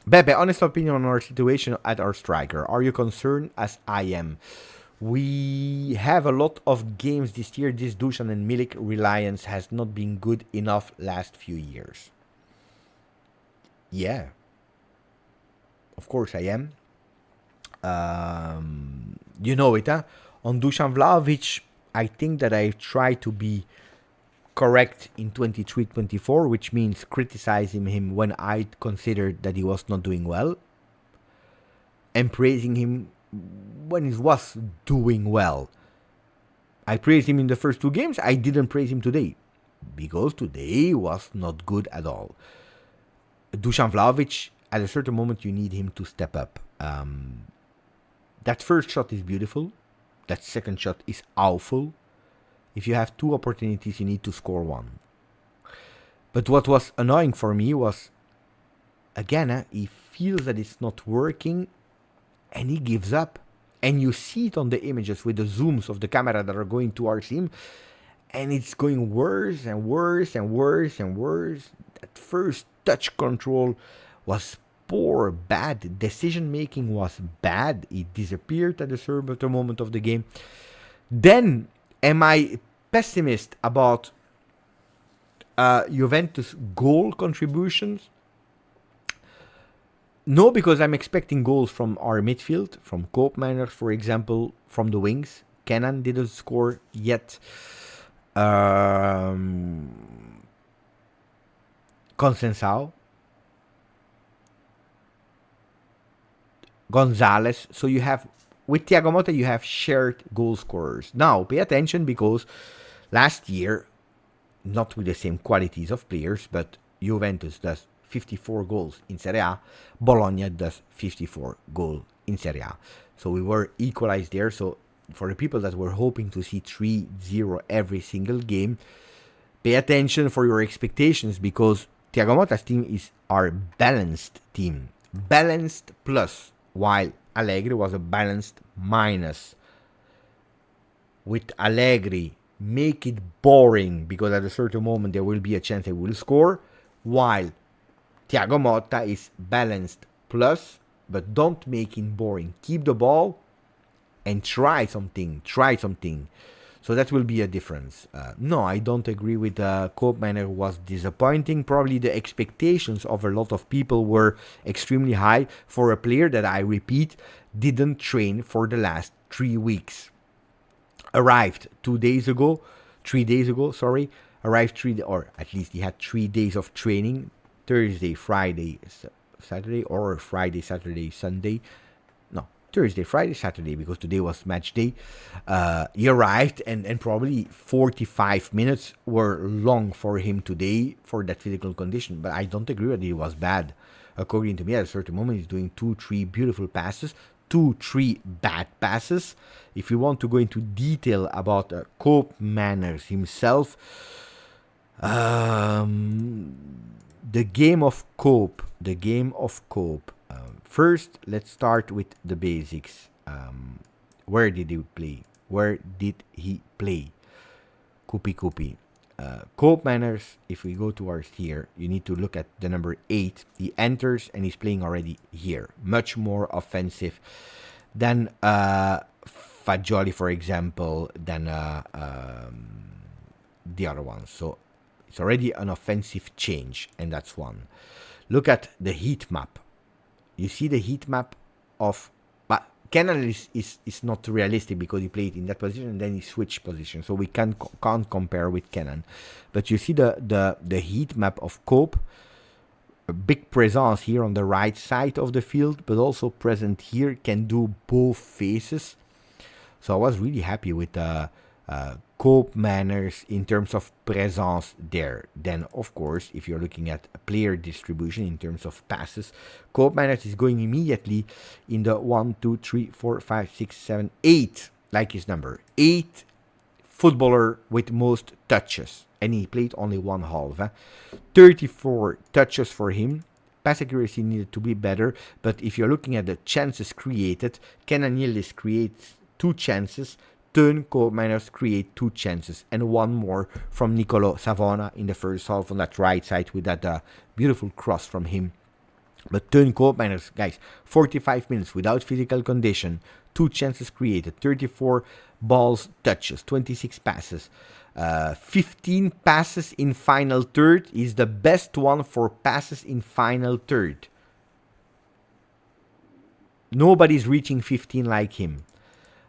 Bebe, honest opinion on our situation at our striker. Are you concerned as I am? We have a lot of games this year. This Dusan and Milik reliance has not been good enough last few years. Yeah. Of course I am. You know it, huh? On Dusan Vlahovic, I think that I try to be correct in 23-24, which means criticizing him when I considered that he was not doing well, and praising him when he was doing well. I praised him in the first two games. I didn't praise him today because today was not good at all. Dusan Vlahovic, at a certain moment, you need him to step up. That first shot is beautiful. That second shot is awful. If you have two opportunities, you need to score one. But what was annoying for me was, again, he feels that it's not working and he gives up. And you see it on the images with the zooms of the camera that are going towards him. And it's going worse and worse and worse and worse. That first touch control was poor, bad. Decision making was bad. It disappeared at a certain moment of the game. Then, am I pessimist about Juventus goal contributions? No, because I'm expecting goals from our midfield, from Koopmeiners, for example, from the wings. Kenan didn't score yet. Conceição, Gonzalez. So you have, with Thiago Motta, you have shared goal scorers. Now, pay attention because last year, not with the same qualities of players, but Juventus does 54 goals in Serie A. Bologna does 54 goals in Serie A. So we were equalized there. So for the people that were hoping to see 3-0 every single game, pay attention for your expectations because Thiago Motta's team is our balanced team. Balanced plus, while Allegri was a balanced minus. With Allegri, make it boring because at a certain moment there will be a chance they will score, while Thiago Motta is balanced plus, but don't make it boring. Keep the ball and try something. So that will be a difference. No, I don't agree with Koopmeiners was disappointing. Probably the expectations of a lot of people were extremely high for a player that, I repeat, didn't train for the last 3 weeks. Arrived 3 days ago, arrived or at least he had 3 days of training, Thursday, Friday, Saturday, or Friday, Saturday, Sunday. No, Thursday, Friday, Saturday, because today was match day. He arrived and probably 45 minutes were long for him today for that physical condition. But I don't agree that it was bad. According to me, at a certain moment, he's doing 2-3 beautiful passes, 2-3 bad passes. If you want to go into detail about Koopmeiners himself, the game of Cope. First, let's start with the basics. Where did he play? Kupi. Koopmeiners, if we go towards here, you need to look at the number 8. He enters and he's playing already here. Much more offensive than Fagioli, for example, than the other ones. So it's already an offensive change, and that's one. Look at the heat map. You see the heat map of, but Kenan is not realistic because he played in that position and then he switched position, so we can't compare with Kenan. But you see the heat map of Cope, a big presence here on the right side of the field, but also present here, can do both faces. So I was really happy with Cope manners in terms of presence there. Then, of course, if you're looking at player distribution in terms of passes, Cope manners is going immediately in the 1, 2, 3, 4, 5, 6, 7, 8, like his number. 8 footballer with most touches. And he played only one half. 34 touches for him. Pass accuracy needed to be better. But if you're looking at the chances created, Kenan Yildiz creates 2 chances. Teun Koopmeiners create 2 chances. And one more from Nicolo Savona in the first half on that right side with that beautiful cross from him. But Teun Koopmeiners, guys, 45 minutes without physical condition. 2 chances created. 34 balls, touches, 26 passes. 15 passes in final third is the best one for passes in final third. Nobody's reaching 15 like him.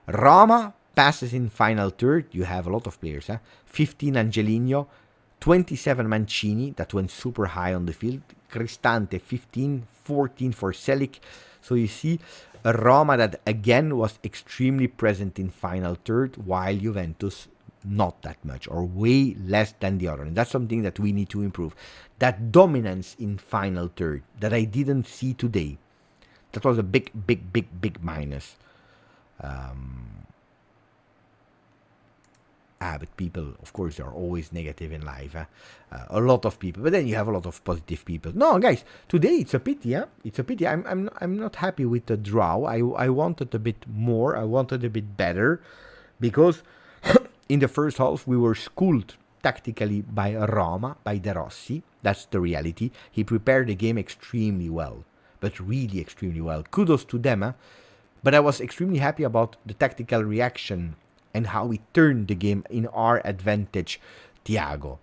Roma passes in final third. You have a lot of players. 15 Angelino, 27 Mancini, that went super high on the field. Cristante 15, 14 for Selic. So you see a Roma that again was extremely present in final third, while Juventus not that much, or way less than the other. And that's something that we need to improve. That dominance in final third that I didn't see today. That was a big minus. But people, of course, are always negative in life. A lot of people, but then you have a lot of positive people. No, guys, today it's a pity. It's a pity. I'm not happy with the draw. I wanted a bit more. I wanted a bit better, because in the first half we were schooled tactically by Roma, by De Rossi. That's the reality. He prepared the game extremely well, but really extremely well. Kudos to them. But I was extremely happy about the tactical reaction and how we turned the game in our advantage, Thiago.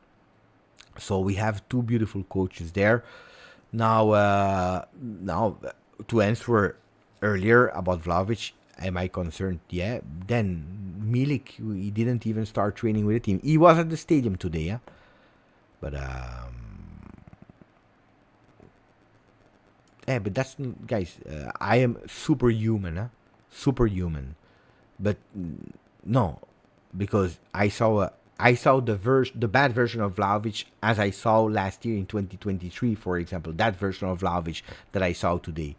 So we have 2 beautiful coaches there. Now to answer earlier about Vlahovic, am I concerned? Yeah. Then Milik, he didn't even start training with the team. He was at the stadium today, but but that's, guys. I am superhuman, superhuman. But no, because I saw the bad version of Vlahovic as I saw last year in 2023, for example. That version of Vlahovic that I saw today.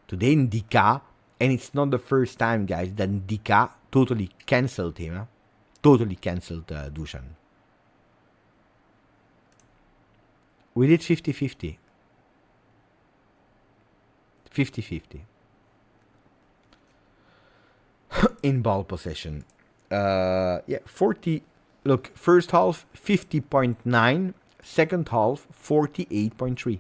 Today in Dika, and it's not the first time, guys, that Dika totally cancelled him. Totally cancelled Dusan. We did 50-50. 50-50. In ball possession. 40. Look, first half 50.9. Second half 48.3.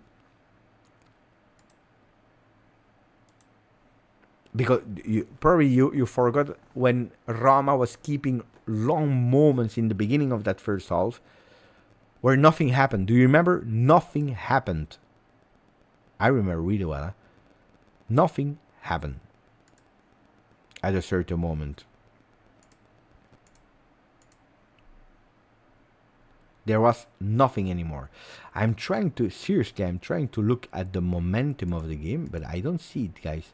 Because you forgot when Roma was keeping long moments in the beginning of that first half where nothing happened. Do you remember? Nothing happened. I remember really well. Nothing happened at a certain moment. There was nothing anymore. I'm trying to look at the momentum of the game, but I don't see it, guys.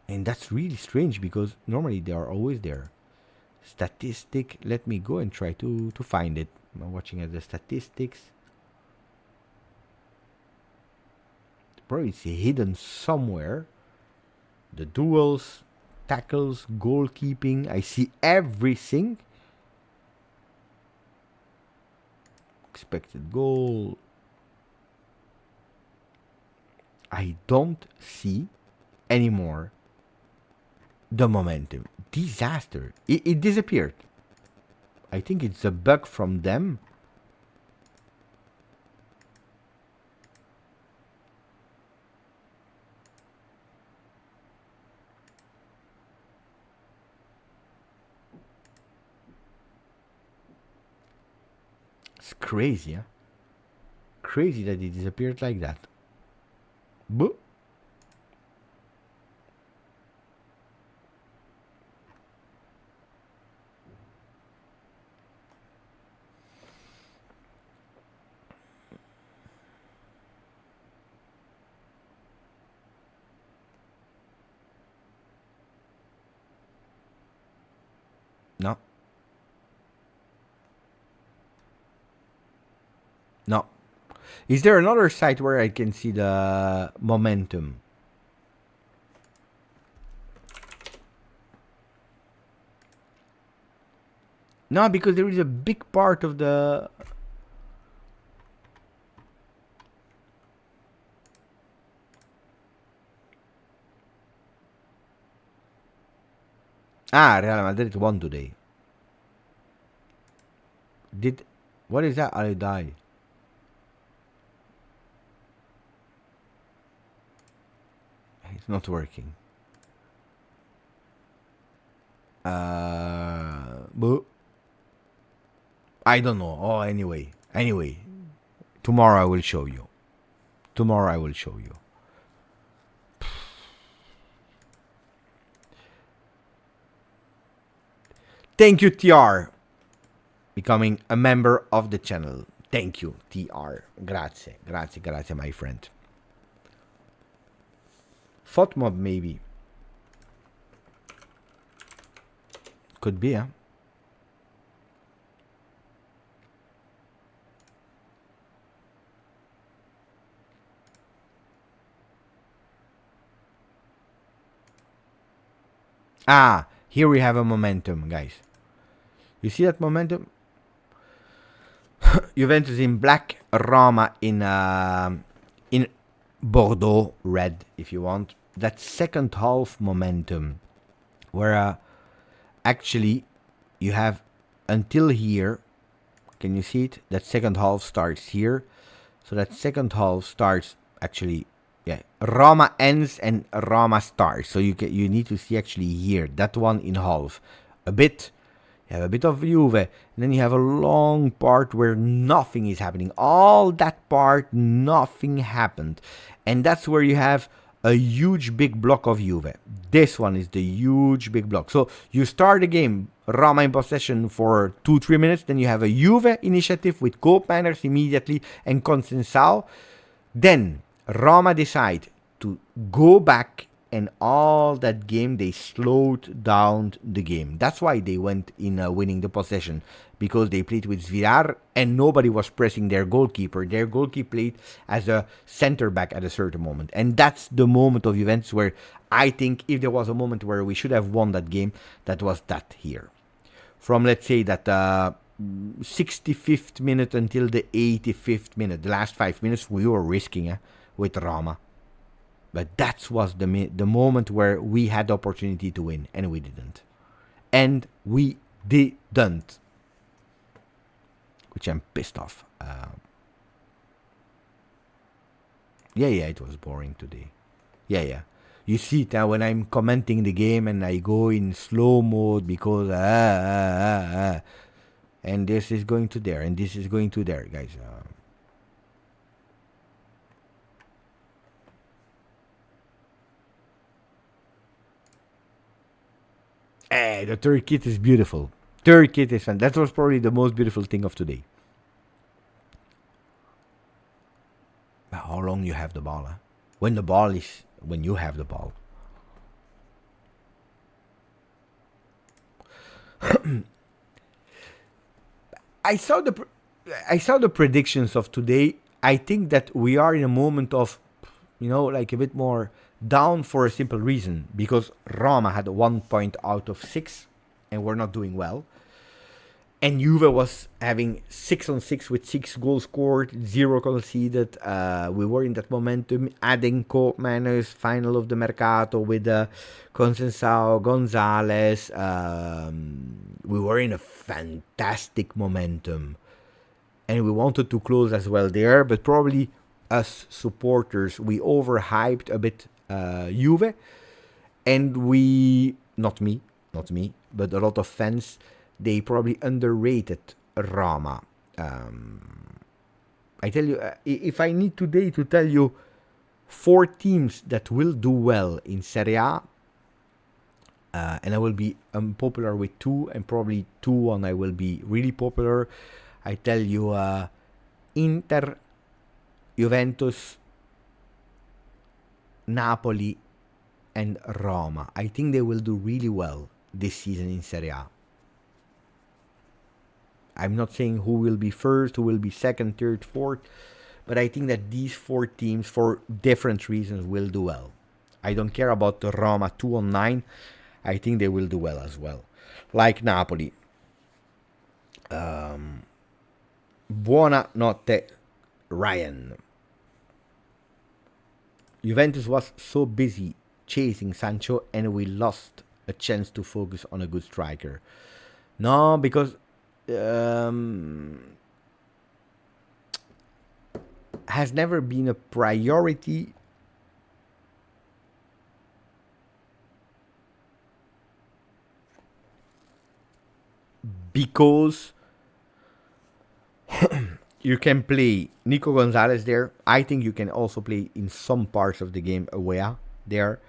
And that's really strange, because normally they are always there. Statistic, let me go and try to find it. I'm watching at the statistics. Probably it's hidden somewhere. The duels, tackles, goalkeeping. I see everything. Expected goal. I don't see anymore the momentum. Disaster. It disappeared. I think it's a bug from them. It's crazy, huh? Crazy that it disappeared like that. Buh. No. No. Is there another site where I can see the momentum? No, because there is a big part of the... Ah, Real Madrid won today. Did... What is that? I die. It's not working. But I don't know. Oh, anyway. Tomorrow I will show you. Thank you, TR. Becoming a member of the channel. Thank you, TR. Grazie, my friend. FOTMob, maybe. Could be, huh? Ah, here we have a momentum, guys. You see that momentum? Juventus in black, Roma in Bordeaux red, if you want. That second half momentum, where actually you have until here. Can you see it? That second half starts here. So that second half starts actually, yeah. Roma ends and Roma starts. So you need to see actually here that one in half. You have a bit of Juve, and then you have a long part where nothing is happening. All that part, nothing happened. And that's where you have a huge big block of Juve. This one is the huge big block. So you start the game, Roma in possession for 2-3 minutes, then you have a Juve initiative with Koopmeiners immediately and Conceição. Then Roma decide to go back, and all that game they slowed down the game. That's why they went in winning the possession, because they played with Zvirar and nobody was pressing their goalkeeper. Their goalkeeper played as a center back at a certain moment, and that's the moment of Juventus where I think if there was a moment where we should have won that game, that was that here. From, let's say, that 65th minute until the 85th minute, the last 5 minutes, we were risking with Roma. But that was the moment where we had the opportunity to win, and we didn't. Which I'm pissed off. Yeah, it was boring today. Yeah. You see it now when I'm commenting the game and I go in slow mode because and this is going to there, and this is going to there, guys. The third kit is beautiful. Third kit is fun. That was probably the most beautiful thing of today. But how long you have the ball, huh? When you have the ball. I saw the predictions of today. I think that we are in a moment of, like a bit more down for a simple reason, because Roma had 1 point out of 6 and we're not doing well, and Juve was having 6-on-6 with 6 goals scored, 0 conceded. We were in that momentum, adding Koopmeiners, final of the Mercato with Conceição, Gonzalez. We were in a fantastic momentum, and we wanted to close as well there, but probably us supporters, we overhyped a bit Juve, and not me, but a lot of fans, they probably underrated Roma. I tell you, if I need today to tell you 4 teams that will do well in Serie A, and I will be unpopular with 2, and probably 2 and I will be really popular. I tell you, Inter, Juventus, Napoli, and Roma. I think they will do really well this season in Serie A. I'm not saying who will be first, who will be second, third, fourth, but I think that these 4 teams, for different reasons, will do well. I don't care about the Roma 2 on 9. I think they will do well as well. Like Napoli. Buona notte, Ryan. Juventus was so busy chasing Sancho and we lost a chance to focus on a good striker. No, because has never been a priority. Because you can play Nico Gonzalez there. I think you can also play in some parts of the game Awea there.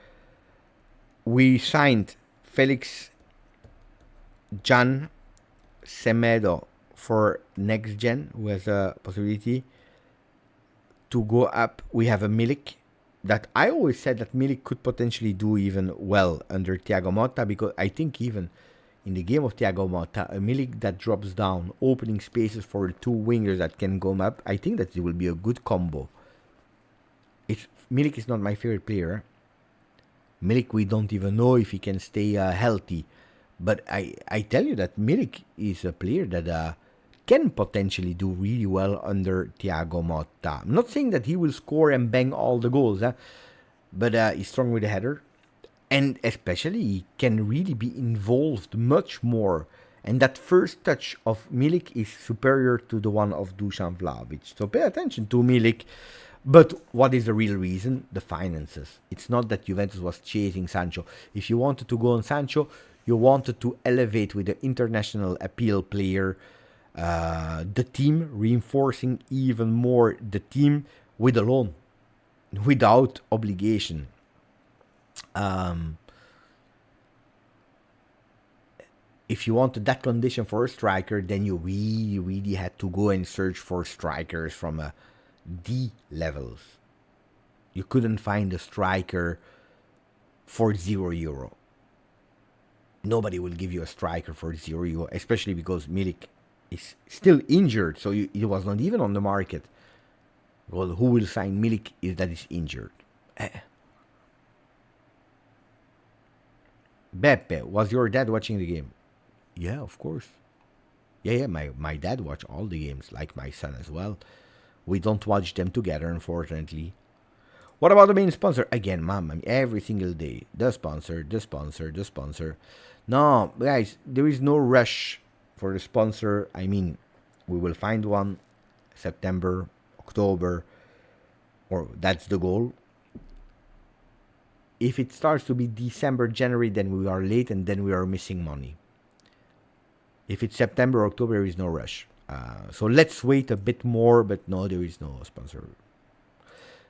We signed Felix Jan Semedo for next gen, who has a possibility to go up. We have a Milik that I always said that Milik could potentially do even well under Thiago Motta, because I think even in the game of Thiago Motta, a Milik that drops down, opening spaces for the 2 wingers that can go up, I think that it will be a good combo. Milik is not my favorite player. Milik, we don't even know if he can stay healthy. But I tell you that Milik is a player that can potentially do really well under Thiago Motta. I'm not saying that he will score and bang all the goals, but he's strong with the header. And especially, he can really be involved much more. And that first touch of Milik is superior to the one of Dusan Vlahovic. So pay attention to Milik. But what is the real reason? The finances. It's not that Juventus was chasing Sancho. If you wanted to go on Sancho, you wanted to elevate with the international appeal player the team, reinforcing even more the team with a loan, without obligation. If you wanted that condition for a striker, then you really had to go and search for strikers from D levels. You couldn't find a striker for €0. Nobody will give you a striker for €0, especially because Milik is still injured, so he was not even on the market. Well, who will sign Milik if that is injured? Beppe, was your dad watching the game? Yeah, of course. Yeah, my dad watch all the games, like my son as well. We don't watch them together, unfortunately. What about the main sponsor? Again, Mom, every single day. The sponsor, the sponsor, the sponsor. No, guys, there is no rush for the sponsor. I mean, we will find one September, October, or that's the goal. If it starts to be December, January, then we are late and then we are missing money. If it's September, October, there is no rush. So let's wait a bit more, but no, there is no sponsor.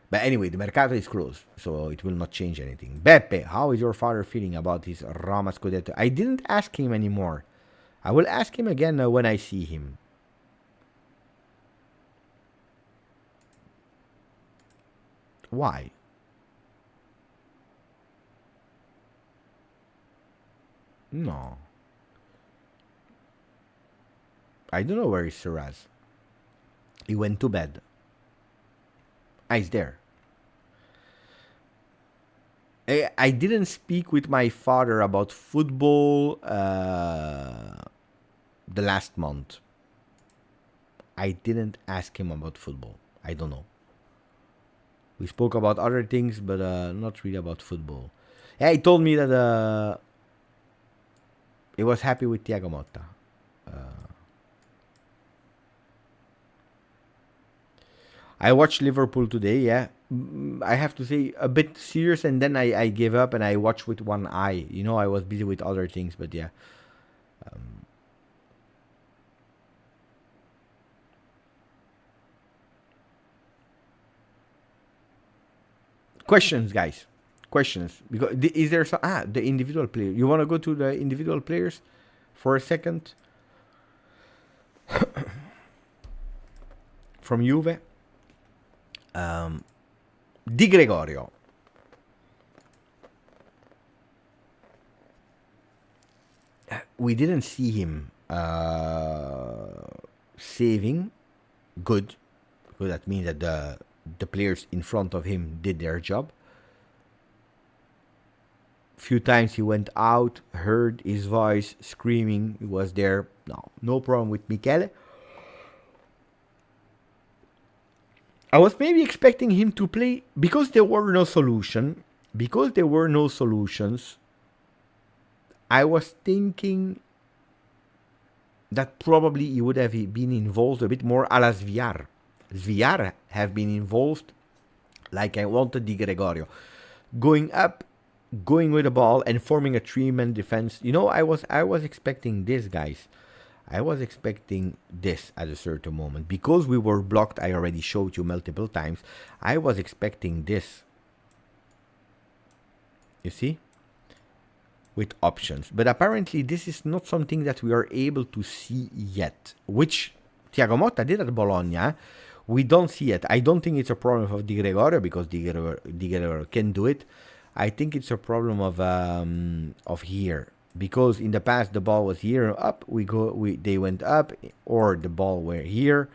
But anyway, the Mercato is closed, so it will not change anything. Beppe, how is your father feeling about his Roma Scudetto? I didn't ask him anymore. I will ask him again when I see him. Why? No. I don't know where is Shiraz. He went to bed. He's there. I didn't speak with my father about football the last month. I didn't ask him about football. I don't know. We spoke about other things, but not really about football. Yeah, he told me that he was happy with Thiago Motta. I watched Liverpool today, yeah. I have to say, a bit serious, and then I gave up and I watched with one eye. You know, I was busy with other things, but yeah. Questions, guys. Questions. Because is there some the individual player? You want to go to the individual players for a second from Juve? Di Gregorio. We didn't see him saving good, because that means that the players in front of him did their job. Few times he went out, heard his voice screaming, he was there. No problem with Michele. I was maybe expecting him to play, because there were no solutions. I was thinking that probably he would have been involved a bit more a la Sviar. Sviar have been involved like I wanted Di Gregorio. Going up, going with the ball and forming a three-man defense. I was expecting this, guys. I was expecting this at a certain moment. Because we were blocked, I already showed you multiple times. I was expecting this. You see? With options. But apparently this is not something that we are able to see yet. Which Thiago Motta did at Bologna. We don't see it. I don't think it's a problem of Di Gregorio, because Di Gregorio can do it. I think it's a problem of here, because in the past the ball was here up, they went up, or the ball were here,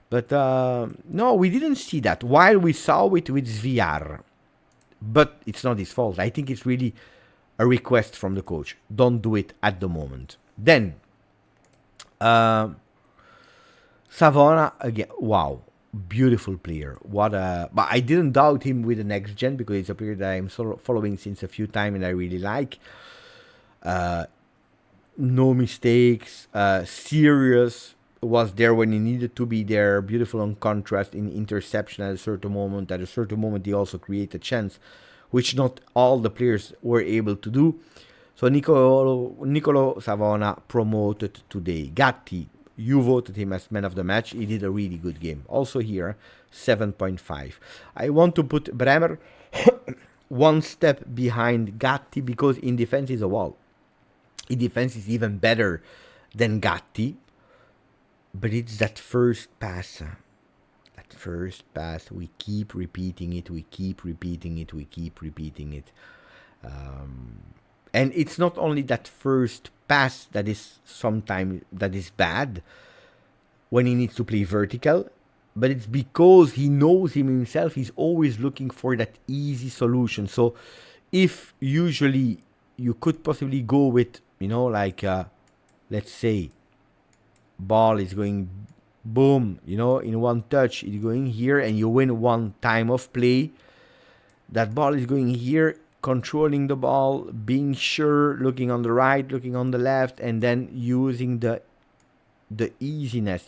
but no, we didn't see that. While we saw it with Sviar, but it's not his fault. I think it's really a request from the coach. Don't do it at the moment. Then Savona again. Wow. Beautiful player. But I didn't doubt him with the next gen, because it's a player that I'm following since a few times and I really like. No mistakes. Serious. Was there when he needed to be there. Beautiful on contrast in interception at a certain moment. At a certain moment, he also created a chance, which not all the players were able to do. So Nicolo Savona promoted today. Gatti. You voted him as man of the match. He did a really good game. Also here, 7.5. I want to put Bremer one step behind Gatti, because in defense is a wall. In defense is even better than Gatti. But it's that first pass. We keep repeating it. And it's not only that first pass that is bad when he needs to play vertical, but it's because he knows him himself. He's always looking for that easy solution. So if usually you could possibly go with, let's say, ball is going boom, in one touch, it's going here, and you win one time of play. That ball is going here, controlling the ball, being sure, looking on the right, looking on the left, and then using the easiness,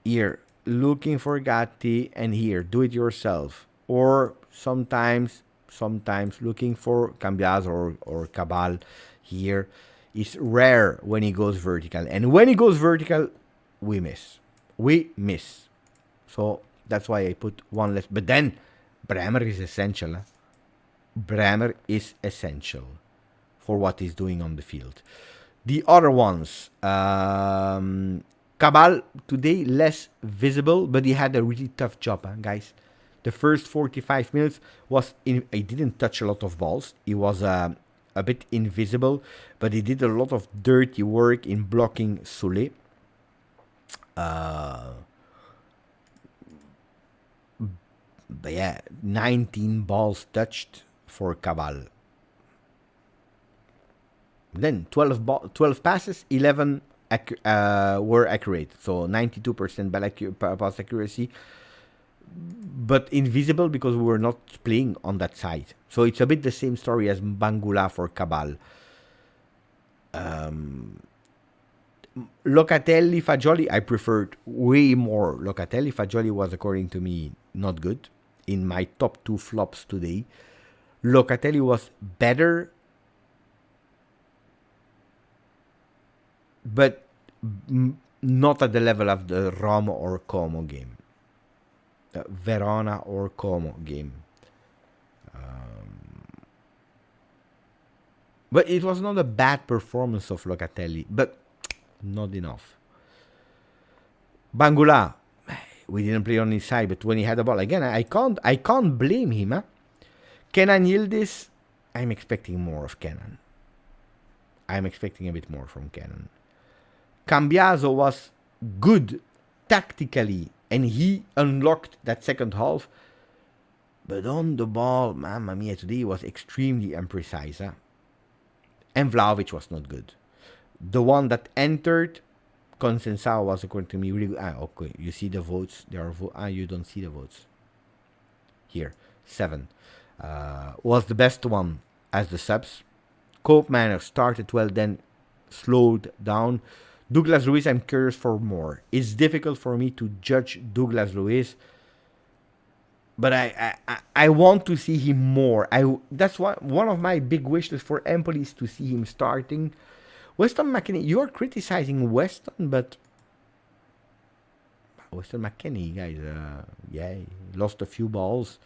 Here, looking for Gatti, and here, do it yourself. Or sometimes looking for Cambiaso or Cabal here. It's rare when he goes vertical. And when he goes vertical, we miss. So that's why I put one less. But then Bremer is essential. Bremer is essential for what he's doing on the field. The other ones, Cabal today less visible, but he had a really tough job, guys. The first 45 minutes he didn't touch a lot of balls. He was a bit invisible, but he did a lot of dirty work in blocking Soule. But yeah, 19 balls touched for Cabal. Then 12 passes, 11 were accurate. So 92% pass accuracy. But invisible because we were not playing on that side. So it's a bit the same story as Bangula for Cabal. Locatelli, Fagioli, I preferred way more. Locatelli, Fagioli was, according to me, not good. In my top 2 flops today. Locatelli was better, but not at the level of the Roma or Como game. Verona or Como game. But it was not a bad performance of Locatelli, but not enough. Bangula, we didn't play on his side, but when he had the ball again, I can't blame him. Huh? Kenan Yildiz, I'm expecting more of Kenan. I'm expecting a bit more from Kenan. Cambiaso was good tactically, and he unlocked that second half. But on the ball, mamma mia, today he was extremely imprecise. Huh? And Vlahovic was not good. The one that entered, Consensao, was according to me really good. Okay, you see the votes. There are you don't see the votes. Here, 7. Was the best one as the subs. Koopmeiners started well, then slowed down. Douglas Luiz, I'm curious for more. It's difficult for me to judge Douglas Luiz, but I want to see him more. That's one of my big wishes for Empoli is to see him starting. Weston McKennie, you're criticizing Weston, but Weston McKennie, guys, yeah, he lost a few balls.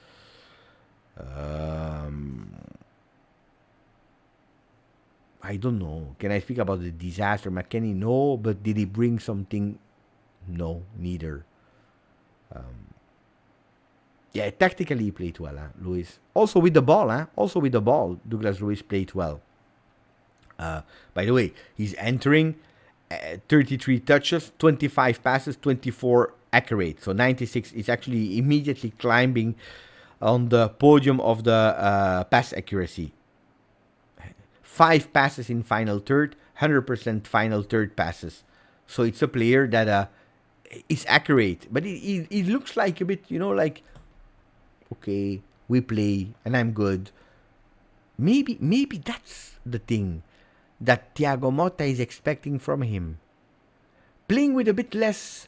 I don't know. Can I speak about the disaster? McKennie, no, but did he bring something? No, neither. Yeah, tactically he played well, Luiz. Also with the ball, Douglas Luiz played well. By the way, he's entering 33 touches, 25 passes, 24 accurate. So 96 is actually immediately climbing on the podium of the pass accuracy. 5 passes in final third, 100% final third passes. So it's a player that is accurate. But it looks like a bit, like, okay, we play and I'm good. Maybe that's the thing that Thiago Motta is expecting from him. Playing with a bit less.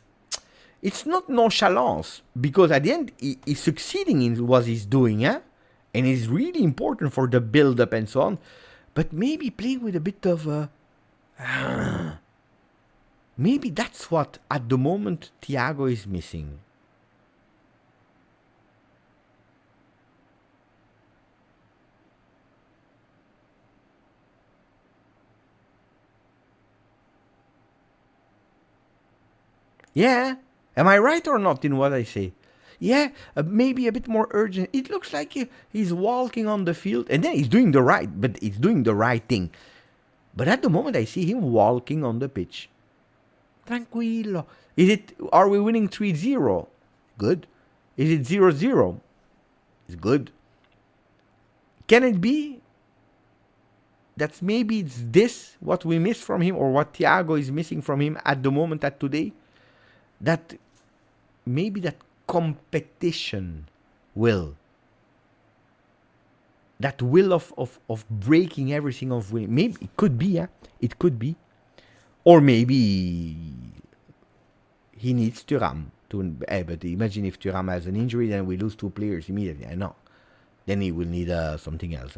It's not nonchalance, because at the end he's succeeding in what he's doing, and it's really important for the build-up and so on. But maybe playing with a bit of maybe that's what at the moment Thiago is missing. Yeah, am I right or not in what I say? Yeah, maybe a bit more urgent. It looks like he's walking on the field, and then he's doing the right thing. But at the moment, I see him walking on the pitch. Tranquilo. Are we winning 3-0? Good. Is it 0-0? It's good. Can it be that maybe it's this what we miss from him, or what Thiago is missing from him at the moment, at today? That maybe that competition will. That will of breaking everything, of winning. Maybe it could be, it could be. Or maybe he needs Thuram. But imagine if Thuram has an injury, then we lose 2 players immediately. I know. Then he will need something else.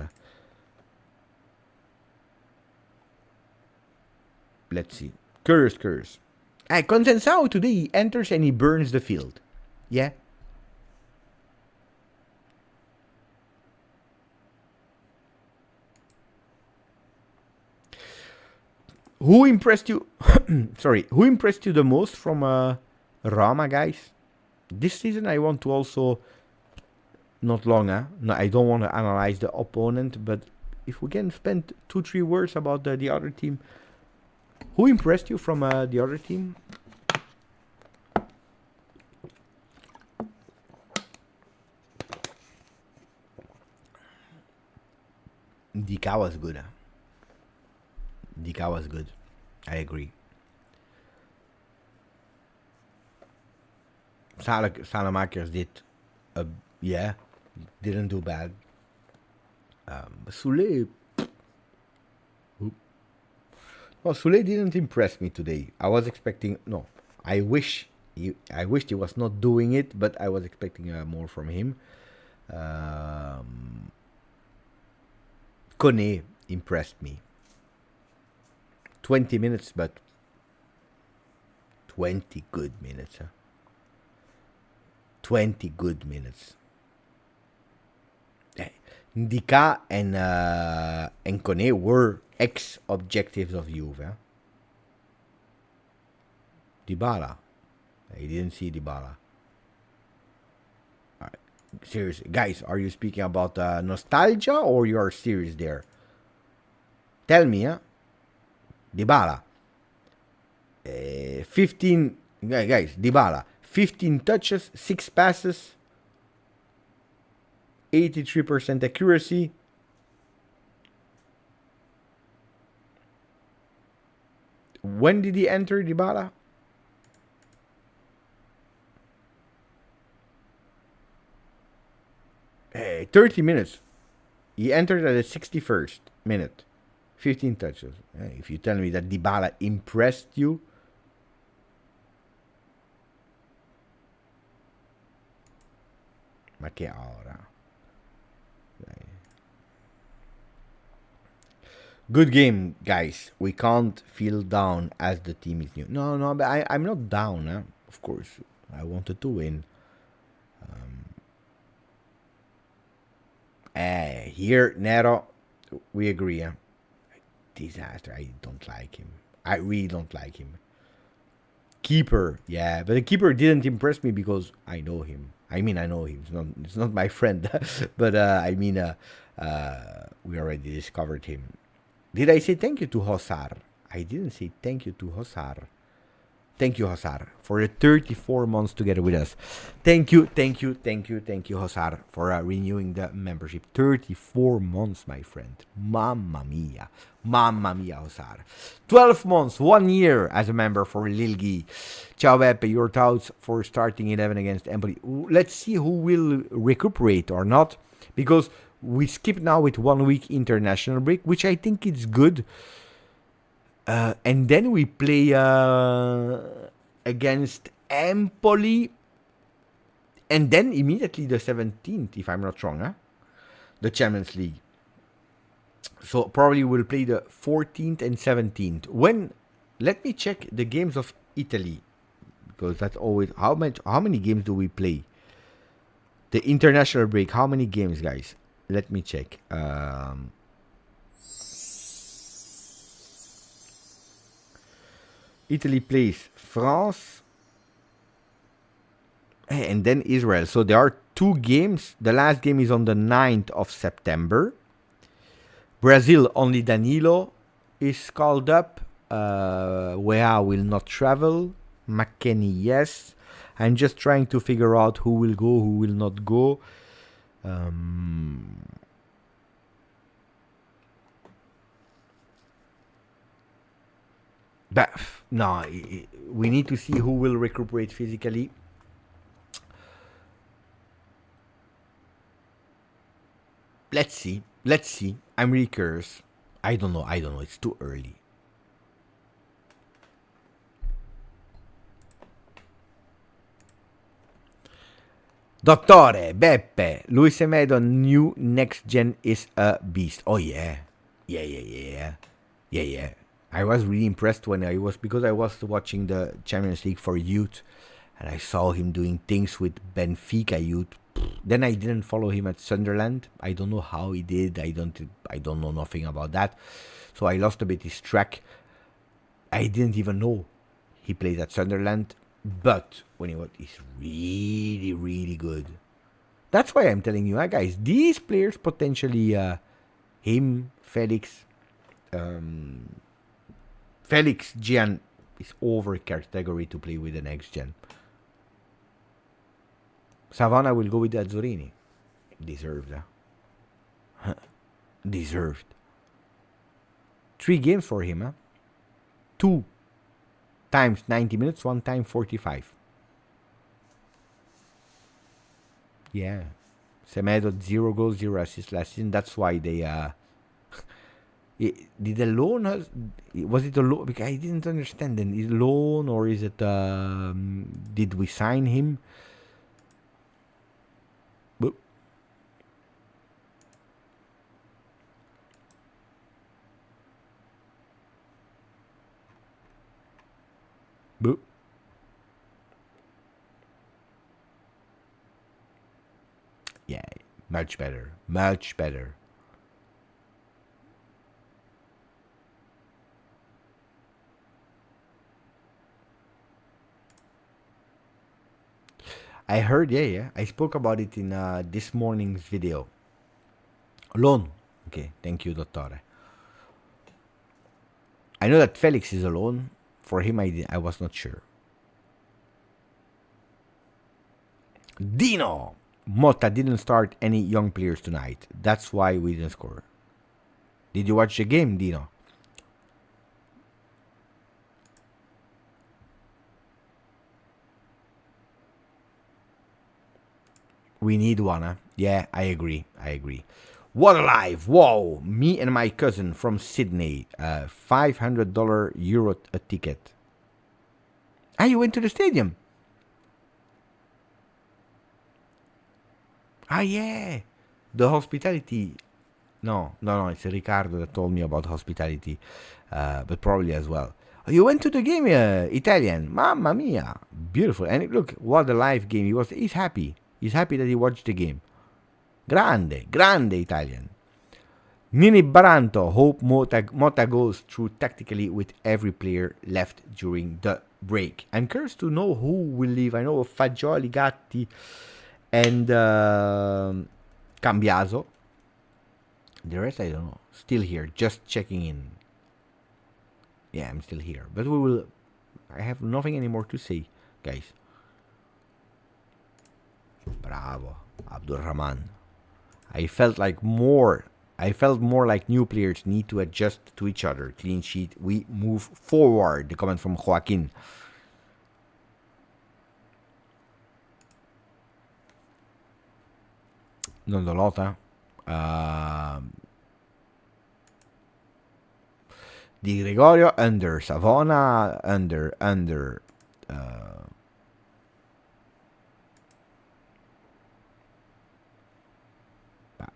Let's see. Curse. Consensao today, he enters and he burns the field. Yeah. Who impressed you? Sorry. Who impressed you the most from Roma, guys? This season I want to also... Not long, No, I don't want to analyze the opponent, but if we can spend 2-3 words about the other team. Who impressed you from the other team? Dika was good. Dika was good. I agree. Salamakers didn't do bad. Soulé didn't impress me today. I was expecting... No, I wished he was not doing it, but I was expecting more from him. Kone impressed me. 20 minutes, but 20 good minutes. 20 good minutes. Ndika and Kone were ex-objectives of Juve. Huh? Dybala. I didn't see Dybala. All right. Seriously, guys, are you speaking about nostalgia or you are serious there? Tell me, huh? Dybala. 15, guys, Dybala. 15 touches, 6 passes, 83% accuracy. When did he enter, Dybala? Hey, 30 minutes. He entered at the 61st minute. 15 touches. Hey, if you tell me that Dybala impressed you, ma che ora. Good game, guys. We can't feel down as the team is new. No, but I'm not down. Huh? Of course, I wanted to win. Here, Nero, we agree. Huh? Disaster. I don't like him. I really don't like him. Keeper, yeah, but the keeper didn't impress me because I know him. I mean, I know him. It's not my friend, but we already discovered him. Did I say thank you to Hosar? I didn't say thank you to Hosar. Thank you, Hosar, for the 34 months together with us. Thank you, Hosar, for renewing the membership. 34 months, my friend. Mamma mia, Hosar. 12 months, 1 year as a member for Lilgi. Ciao, Beppe, your thoughts for starting 11 against Empoli. Let's see who will recuperate or not, because we skip now with 1 week international break, which I think is good. And then we play against Empoli. And then immediately the 17th, if I'm not wrong, huh? The Champions League. So probably we'll play the 14th and 17th. Let me check the games of Italy. Because that's always... How many games do we play? The international break, how many games, guys? Let me check. Italy plays France and then Israel. So there are 2 games. The last game is on the 9th of September. Brazil, only Danilo is called up. Weah will not travel. McKennie, yes. I'm just trying to figure out who will go, who will not go. But no, we need to see who will recuperate physically. Let's see. I'm really curious. I don't know. It's too early. Dottore, Beppe, Luiz Semedo, new next gen is a beast. Oh yeah. I was really impressed because I was watching the Champions League for youth, and I saw him doing things with Benfica youth. Then I didn't follow him at Sunderland. I don't know how he did. I don't know nothing about that. So I lost a bit his track. I didn't even know he played at Sunderland. But when he was, he's really, really good. That's why I'm telling you, guys, these players potentially, him, Felix, Gian is over category to play with the next gen. Savannah will go with Azzurrini. Deserved, huh? Deserved. 3 games for him, huh? 2 times 90 minutes, 1 time 45. Yeah. Semedo 0 goals, 0 assists last season. That's why they did the loan was it a loan? Because I didn't understand. Then is it loan or is it did we sign him? Boop. Boop. Much better. Much better. I heard, yeah. I spoke about it in this morning's video. Alone. Okay, thank you, Dottore. I know that Felix is alone. For him, I was not sure. Dino! Motta didn't start any young players tonight. That's why we didn't score. Did you watch the game, Dino? We need one, huh? Yeah, I agree. What a life! Whoa! Me and my cousin from Sydney. $500 euro a ticket. Ah, you went to the stadium? Ah, yeah. The hospitality. No. It's Riccardo that told me about hospitality. But probably as well. You went to the game, Italian. Mamma mia. Beautiful. And look, what a live game. He's happy. He's happy that he watched the game. Grande Italian. Nini Baranto. Hope Motta goes through tactically with every player left during the break. I'm curious to know who will leave. I know Fagioli, Gatti, and Cambiaso. The rest I don't know. Still here, just checking in. Yeah, I'm still here. But I have nothing anymore to say, guys. Bravo, Abdulrahman. I felt more like new players need to adjust to each other. Clean sheet, we move forward. The comment from Joaquin. Not a lot, huh? Di Gregorio, under. Savona, under.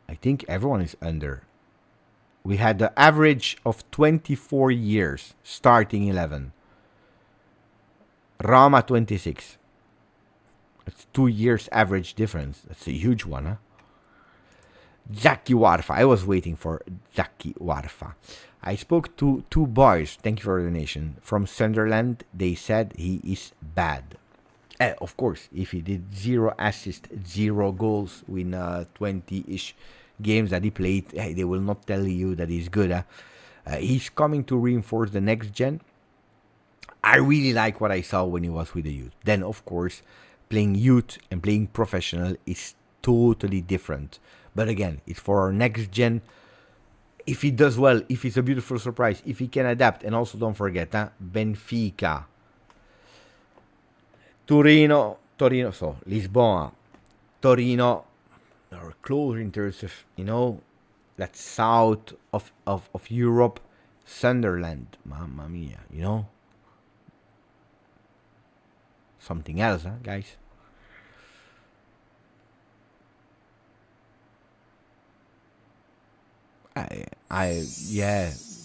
I think everyone is under. We had the average of 24 years starting 11. Roma 26. That's 2 years average difference. That's a huge one, huh? Zaki Warfa. I was waiting for Zaki Warfa. I spoke to 2 boys, thank you for the donation, from Sunderland. They said he is bad. Of course, if he did 0 assists, 0 goals in 20-ish games that he played, they will not tell you that he's good. He's coming to reinforce the next gen. I really like what I saw when he was with the youth. Then, of course, playing youth and playing professional is totally different. But again, it's for our next gen. If he does well, if it's a beautiful surprise, if he can adapt. And also don't forget, Benfica, Torino, so Lisbon, Torino are closer in terms of, that south of Europe. Sunderland, mamma mia, something else, guys.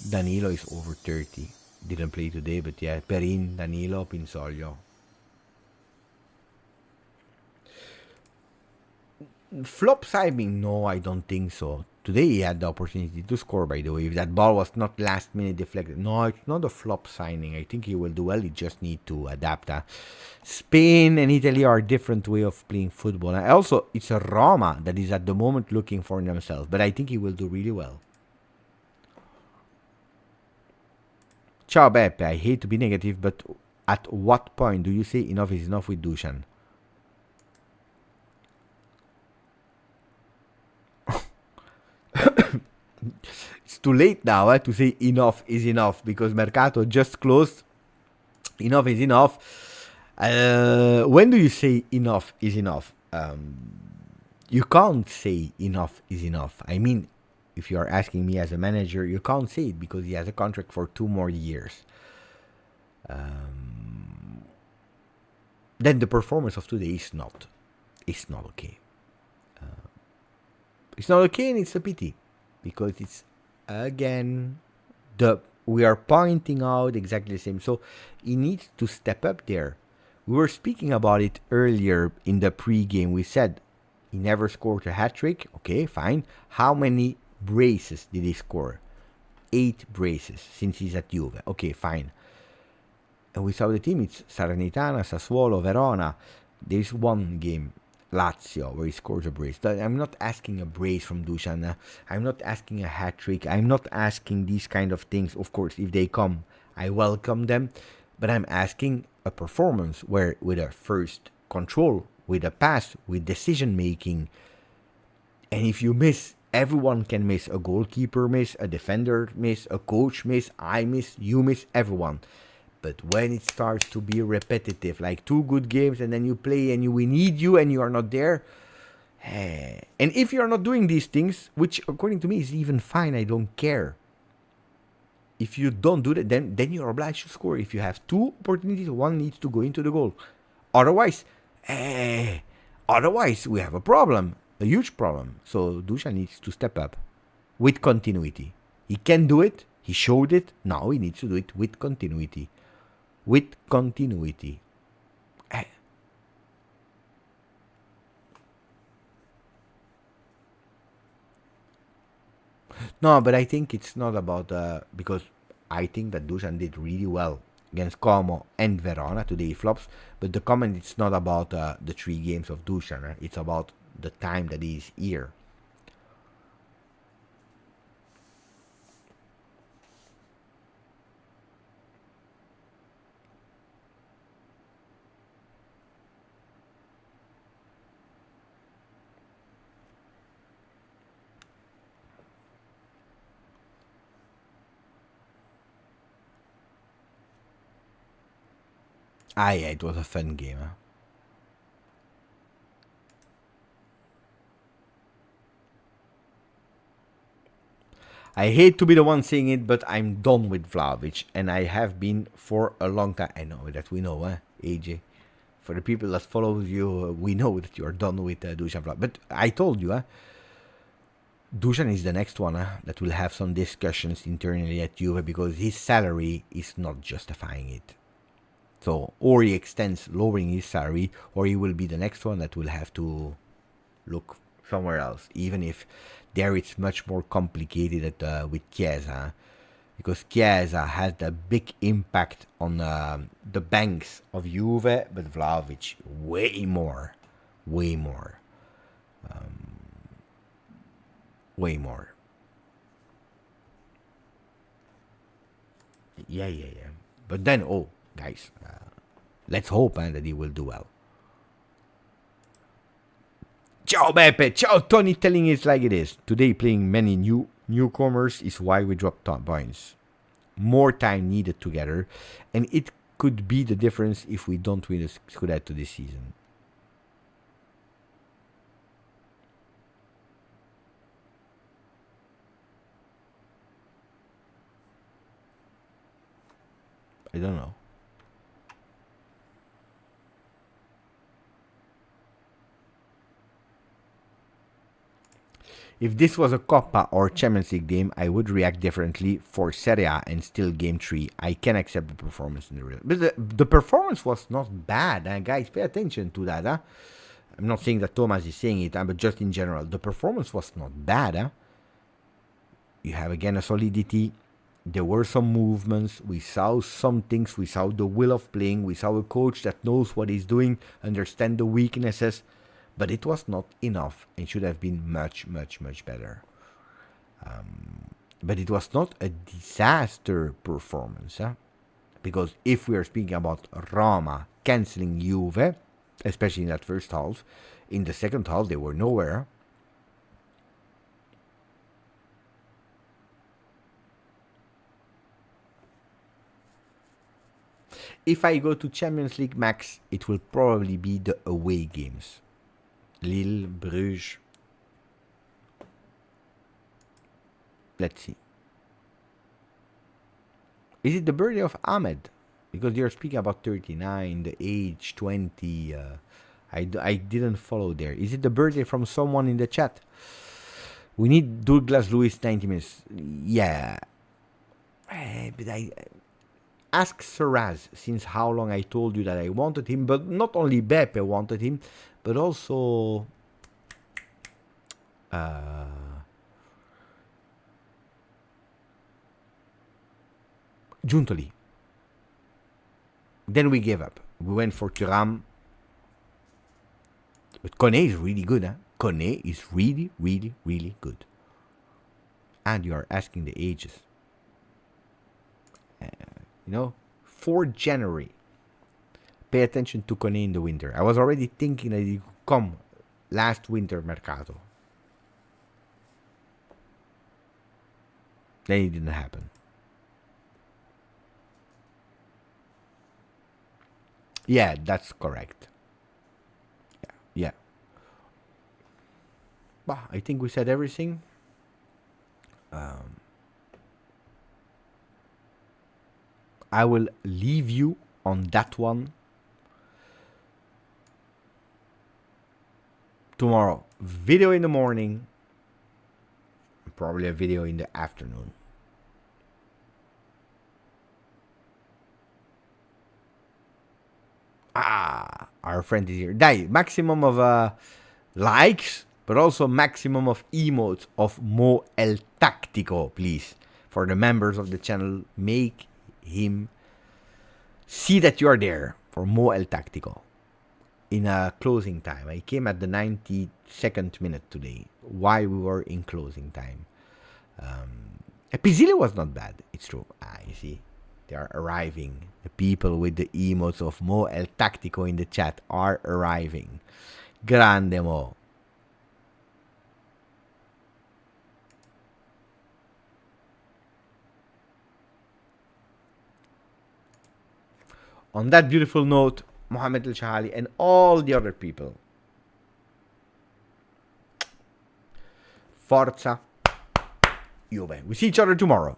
Danilo is over 30. Didn't play today, but yeah, Perin, Danilo, Pinsoglio. Flop signing? No, I don't think so. Today he had the opportunity to score, by the way. If that ball was not last minute deflected. No, it's not a flop signing. I think he will do well. He just need to adapt. Spain and Italy are a different way of playing football. And also, it's a Roma that is at the moment looking for themselves. But I think he will do really well. Ciao Beppe, I hate to be negative, but at what point do you say enough is enough with Dusan? It's too late now to say enough is enough because Mercato just closed. Enough is enough. When do you say enough is enough? You can't say enough is enough. I mean, if you are asking me as a manager, you can't say it because he has a contract for 2 more years. Then the performance of today is not okay. It's not okay, and it's a pity because it's again we are pointing out exactly the same. So he needs to step up there. We were speaking about it earlier in the pre-game. We said He never scored a hat-trick. Okay, fine. How many braces did he score? 8 braces since he's at Juve. Okay, fine. And we saw the team. It's Salernitana, Sassuolo, Verona. There's one game, Lazio, where he scores a brace. I'm not asking a brace from Dusan. I'm not asking a hat-trick. I'm not asking these kind of things. Of course, if they come, I welcome them. But I'm asking a performance where with a first control, with a pass, with decision-making. And if you miss, everyone can miss. A goalkeeper miss, a defender miss, a coach miss, I miss, you miss, everyone. But when it starts to be repetitive, like 2 good games and then you play and we need you and you are not there. And if you are not doing these things, which according to me is even fine, I don't care. If you don't do that, then you're obliged to score. If you have 2 opportunities, one needs to go into the goal. Otherwise, we have a problem, a huge problem. So Dusan needs to step up with continuity. He can do it. He showed it. Now he needs to do it with continuity. With continuity. No, but I think it's not about because I think that Dusan did really well against Como and Verona. Today he flops, but the comment it's not about the 3 games of Dusan. It's about the time that he's here. Yeah, it was a fun game. I hate to be the one saying it, but I'm done with Vlahovic, and I have been for a long time. I know that we know, AJ. For the people that follow you, we know that you are done with Dusan Vlahovic. But I told you, Dusan is the next one that will have some discussions internally at Juve because his salary is not justifying it. So, or he extends lowering his salary, or he will be the next one that will have to look somewhere else. Even if there it's much more complicated with Chiesa, because Chiesa has a big impact on the banks of Juve, but Vlahovic way more. Way more. Yeah. But then, guys, let's hope that he will do well. Ciao Beppe, ciao Tony, telling it like it is. Today playing many newcomers is why we dropped points. More time needed together, and it could be the difference if we don't win a Scudetto this season. I don't know. If this was a Coppa or Champions League game, I would react differently. For Serie A and still game 3, I can accept the performance in the real. But the performance was not bad, guys. Pay attention to that. I'm not saying that Thomas is saying it, but just in general, the performance was not bad. You have again a solidity. There were some movements. We saw some things. We saw the will of playing. We saw a coach that knows what he's doing, understand the weaknesses. But it was not enough. It should have been much, much, much better. But it was not a disaster performance. Because if we are speaking about Roma cancelling Juve, especially in that first half, in the second half they were nowhere. If I go to Champions League max, it will probably be the away games. Lille, Bruges. Let's see. Is it the birthday of Ahmed? Because you're speaking about 39, the age 20. I didn't follow there. Is it the birthday from someone in the chat? We need Douglas Luiz 90 minutes. Yeah. But I ask Saraz since how long I told you that I wanted him. But not only Beppe wanted him, but also Giuntoli. Then we gave up. We went for Thuram. But Kone is really good, huh? Kone is really, really, really good. And you are asking the ages. 4 January. Pay attention to Kone in the winter. I was already thinking that he could come last winter mercato. Then it didn't happen. Yeah, that's correct. Yeah. Bah, I think we said everything. I will leave you on that one. Tomorrow, video in the morning. Probably a video in the afternoon. Our friend is here. Dai, maximum of likes, but also maximum of emotes of Mo El Tactico, please. For the members of the channel, make him see that you are there for Mo El Tactico. In a closing time. I came at the 92nd minute today. Why we were in closing time. Pizzile was not bad. It's true. You see. They are arriving. The people with the emotes of Mo El Tactico in the chat are arriving. Grande Mo. On that beautiful note, Mohamed El Shahali and all the other people. Forza Juve. We see each other tomorrow.